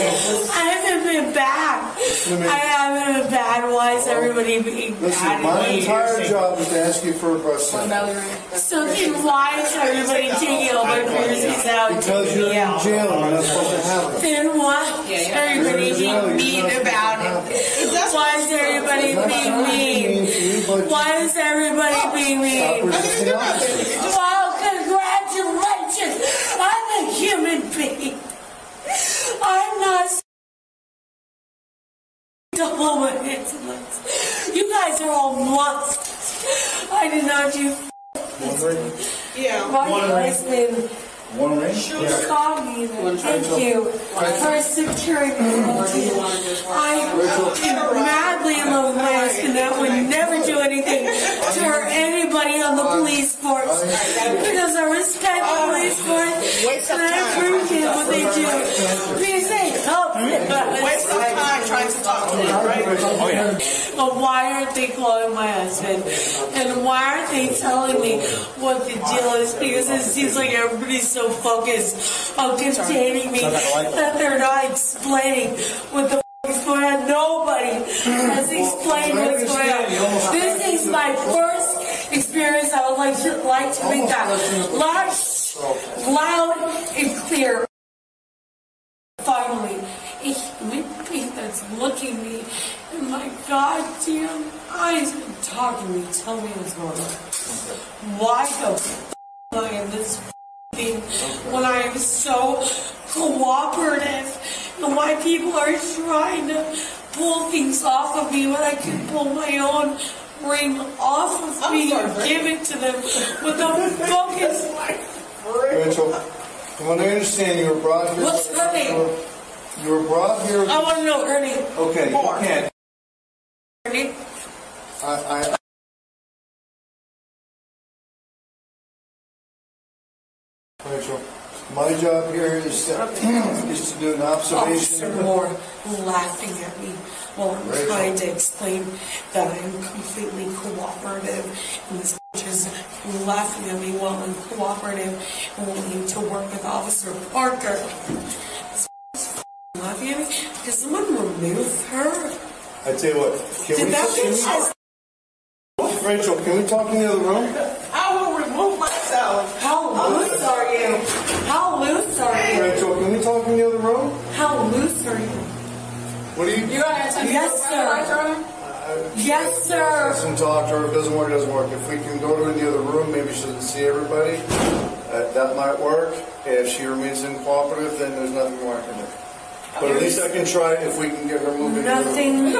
I haven't been bad. I haven't been bad. Why is everybody being Listen, bad? my entire job is to ask you for a breast sample. So then why is everybody taking all my piercings out? Because you're in jail and you're not supposed to have them. Then why is everybody being mean about it? Why is everybody being mean? Why is everybody being mean? Well, congratulations! I'm a human being. I'm not to hold my hands and legs. You guys are all monsters. I did not do. Yeah. My husband. One ring? Call me. Thank you for securing me. I am madly in love with my husband that would never do anything to hurt anybody on the police force because I respect the police force and I appreciate what they do because they help me. Waste of time trying to talk to them, right? Oh, yeah. But why aren't they calling my husband? And why aren't they telling me what the deal is? Because it seems like everybody's so focused on containing me that they're not explaining what the is going on. Nobody has explained what's going on. This is my first experience. I would like to make that loud and clear. Finally, a human being that's looking me in my goddamn eyes and talking to me, tell me what's going on. Why the f*** am I in this thing when I am so cooperative? And why people are trying to pull things off of me when I can pull my own ring off of me and give it to them with a focus. Rachel, from what I understand, you were brought here. What's her name? You were brought here. I want to know her name. Okay, you can't. Her name? Rachel, my job here is to do an observation. Officer Moore laughing at me while I'm trying to explain that I'm completely cooperative, and this bitch is laughing at me while I'm cooperative and wanting to work with Officer Parker. This bitch is laughing at me. Did someone remove her? I tell you what, Did that bitch Rachel, can we talk in the other room? I will remove myself. How loose are you? How loose are you? Rachel, can we talk in the other room? How loose are you? What do you? You gonna attempt Yes, sir. Yes, sir. Listen, talk to her. If it doesn't work, it doesn't work. If we can go to the other room, maybe she doesn't see everybody. That might work. If she remains uncooperative, then there's nothing more I can do. But at least I can try if we can get her moving. Nothing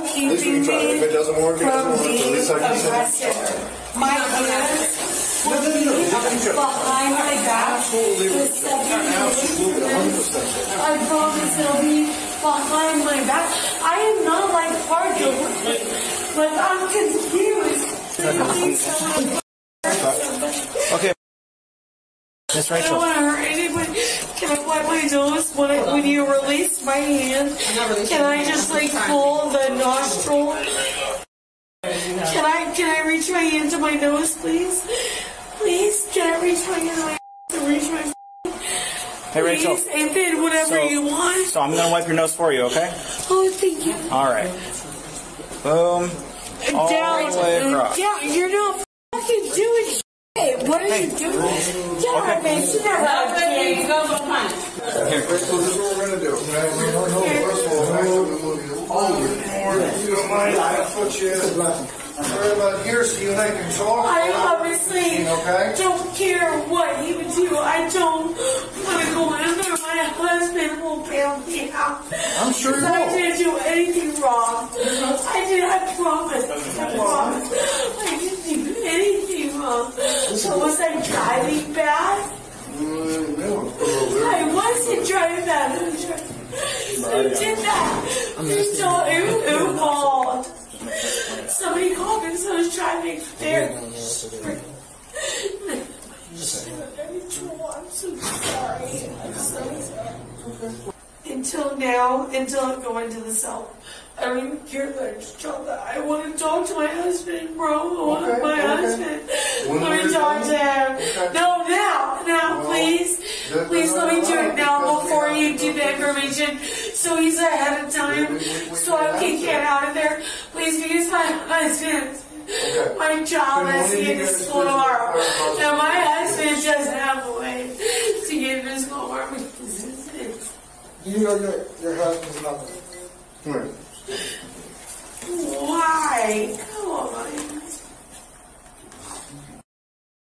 keeping me if it doesn't work, it doesn't from work. At being least I can aggressive. My hands will be behind my back. The second I promise it'll be behind my back. I am not like Carjacking, but I'm confused. Okay. Miss I Rachel. don't want to hurt anybody. Can I wipe my nose when you release my hand? Can I just like pull the nostril? Can I reach my hand to my nose, please? Please, can I reach my hand to reach my? Hey Rachel. Please, and then whatever you want. So I'm gonna wipe your nose for you, okay? Oh, thank you. All right. Boom. All the way across. Yeah, you're not fucking doing shit. What are you doing? Get out of me. She's never out there. You go punch. Here. This is what we're going to do. First of all, I'm going to move you. You don't mind? I'll put you in. right about here so you and I can talk. I obviously okay? don't care what he would do. I don't want to go in there. My husband will bail me out. I'm sure you I will. didn't do anything wrong. I promise. I promise. I didn't do anything wrong. So was I driving bad? I wasn't driving bad. Who did that? There's no involved. Somebody called me because I was driving there. I'm so sorry. I'm so sorry. Until now, until I go into the cell, I don't even care that I just dropped that. I want to talk to my husband, bro. I want my husband. Let me talk to him. No, now, please. Please let me do it now before you do the information. So he's ahead of time. So I can get out of there. Please, because my husband, my child has to get to school tomorrow. And my husband doesn't have a way to get to school tomorrow. You know your husband's number. Right. Why? Come on.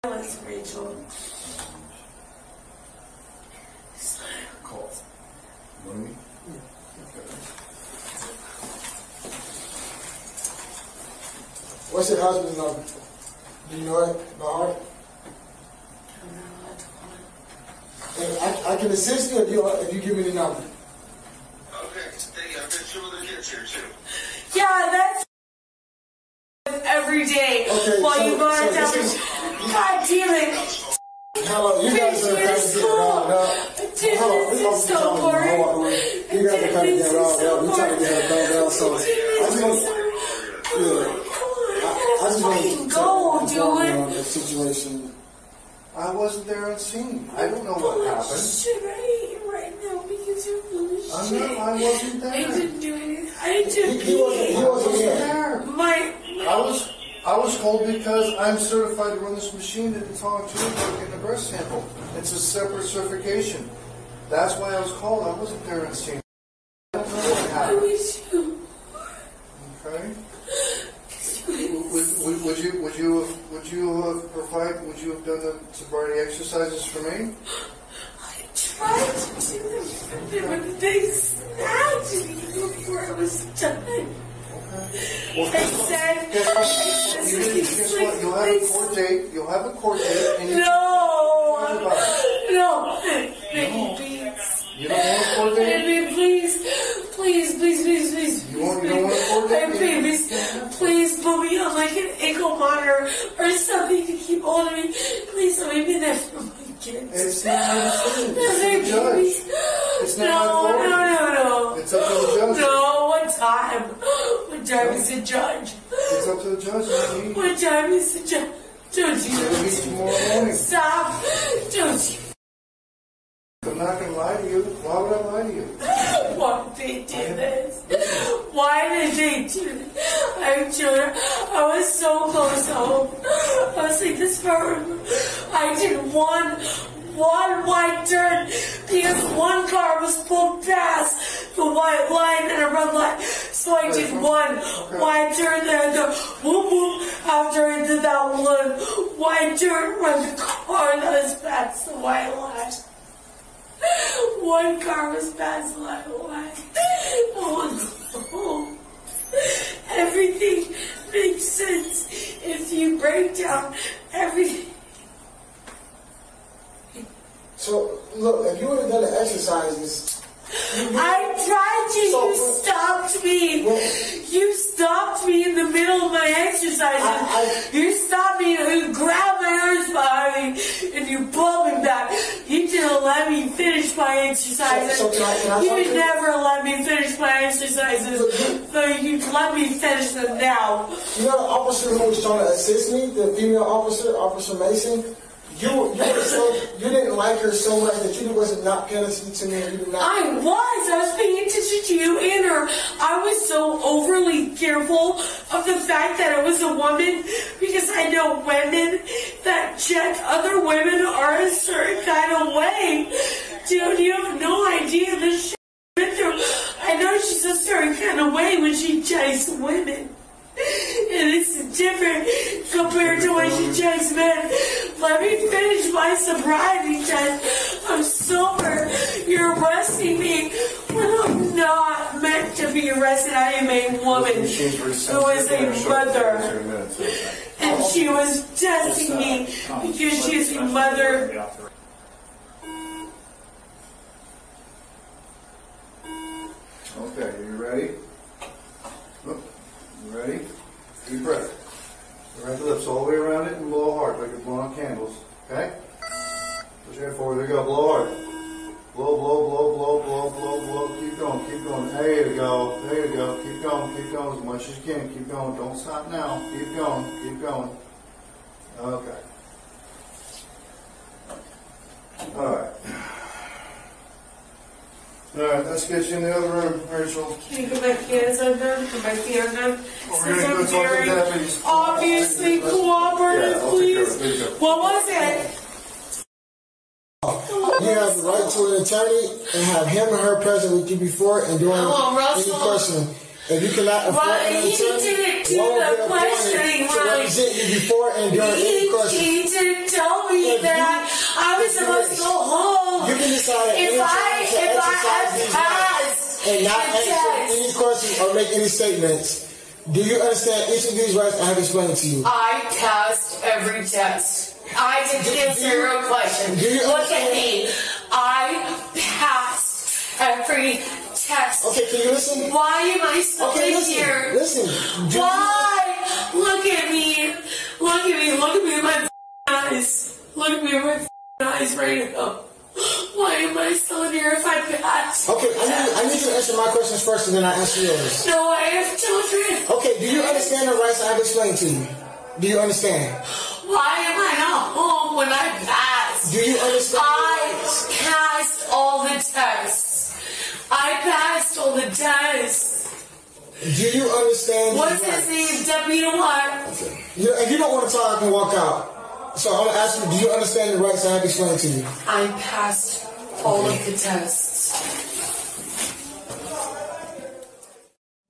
Let's Rachel. Call. Money. What's your husband's number? Do you know it by heart? And I can assist you if you give me the number. Okay, hey, I've got two other kids here too. Yeah, that's every day. Okay, while you go so down. God damn it. Hello, you guys are trying to get around now. This is so boring. You guys are trying to get around now. We're trying to get her calmed down. So I just want to go, dude. The situation. I wasn't there on scene. I don't know what happened. Shit, right now because you're full of shit. I wasn't there. I didn't do anything. I didn't. He wasn't there. I was called because I'm certified to run this machine to talk to you about getting a breast sample. It's a separate certification. That's why I was called. I wasn't there on scene. I don't know what happened. I wish you. Okay. Would you have done the sobriety exercises for me? I tried to do them, but they snapped me before I was done. I said, guess what? You'll have a court date. You'll have a court date. And no, baby, please. You don't want a court date? Baby, please. You don't want a court date? Baby, please put me on like an ankle monitor or something to keep hold of me. Please let me be there for my kids. It's not my decision. It's the judge. It's not my authority. No. It's up to the judge. No, what time? What time is the judge? It's up to the judge. What time is the judge? Don't you? Meet tomorrow morning. Stop. Don't you? I'm not going to lie to you. Why would I lie to you? Why did they do this? Why did they do this? I have children. I was so close home. I was like this far. I did one white turn because one car was pulled past the white line and a red light. So I did one white turn, then I go whoop whoop after I did that one white turn when the car that was past the white line. One car was past the white line. Oh, everything makes sense if you break down everything. So, look, if you would have done the exercises... I tried to, you stopped me. You stopped me in the middle of my exercises. You stopped me and you grabbed my arms behind me and you pulled me back. You didn't let me finish my exercises. You never let me finish my exercises. So you let me finish them now. You know the officer who was trying to assist me, the female officer, Officer Mason? You didn't like her so much that you wasn't not paying attention to me. I was paying attention to you and her. I was so overly careful of the fact that I was a woman because I know women that check other women are a certain kind of way. Dude, you have no idea the shit I've been through. I know she's a certain kind of way when she checks women. And it's different compared to when she just met. Let me finish my sobriety test. I'm sober. You're arresting me when I'm not meant to be arrested. I am a woman who is a mother. And she was testing me because she is a mother. Okay, are you ready? You ready? Deep breath. Right the lips all the way around it and blow hard like you're blowing on candles. Okay? Push your head forward. There you go. Blow hard. Blow, blow, blow, blow, blow, blow, blow. Keep going, keep going. There you go. There you go. Keep going as much as you can. Keep going. Don't stop now. Keep going, keep going. Okay. Alright. Alright, let's get you in the other room, Rachel. Can you put my hands under? Put my feet under? We're going to go talk to deputies. Obviously cooperative, please. What was it? You have the right to an attorney and have him or her present with you before and during any questioning. If you cannot afford an attorney, one will be appointed to represent you before and during any questioning. He didn't tell me that. I was supposed to go home. You can decide if I pass and not answer any questions or make any statements. Do you understand each of these rights I have explained to you? I passed every test. I didn't answer your question. Look at me. I passed every test. Okay, can you listen? Why am I still here? Listen. Why? Look at me. Look at me. Look at me in my eyes. Look at me in my eyes right now. Why am I still in here if I passed? Okay, I need you to answer my questions first and then I answer yours. No, I have children. Okay, do you understand the rights I have explained to you? Do you understand? Why am I not home when I passed? Do you understand? I passed all the tests. I passed all the tests. Do you understand? What's his name? Deputy what? Okay. If you don't want to talk, I can walk out. So I'm going to ask you, do you understand the rights I have explained to you? I passed all of the tests.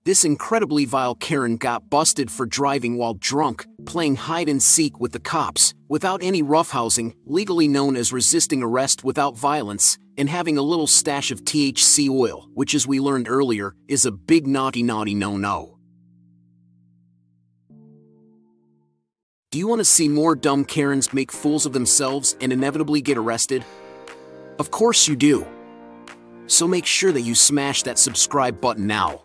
This incredibly vile Karen got busted for driving while drunk, playing hide-and-seek with the cops, without any roughhousing, legally known as resisting arrest without violence, and having a little stash of THC oil, which as we learned earlier, is a big naughty no-no. Do you want to see more dumb Karens make fools of themselves and inevitably get arrested? Of course you do. So make sure that you smash that subscribe button now.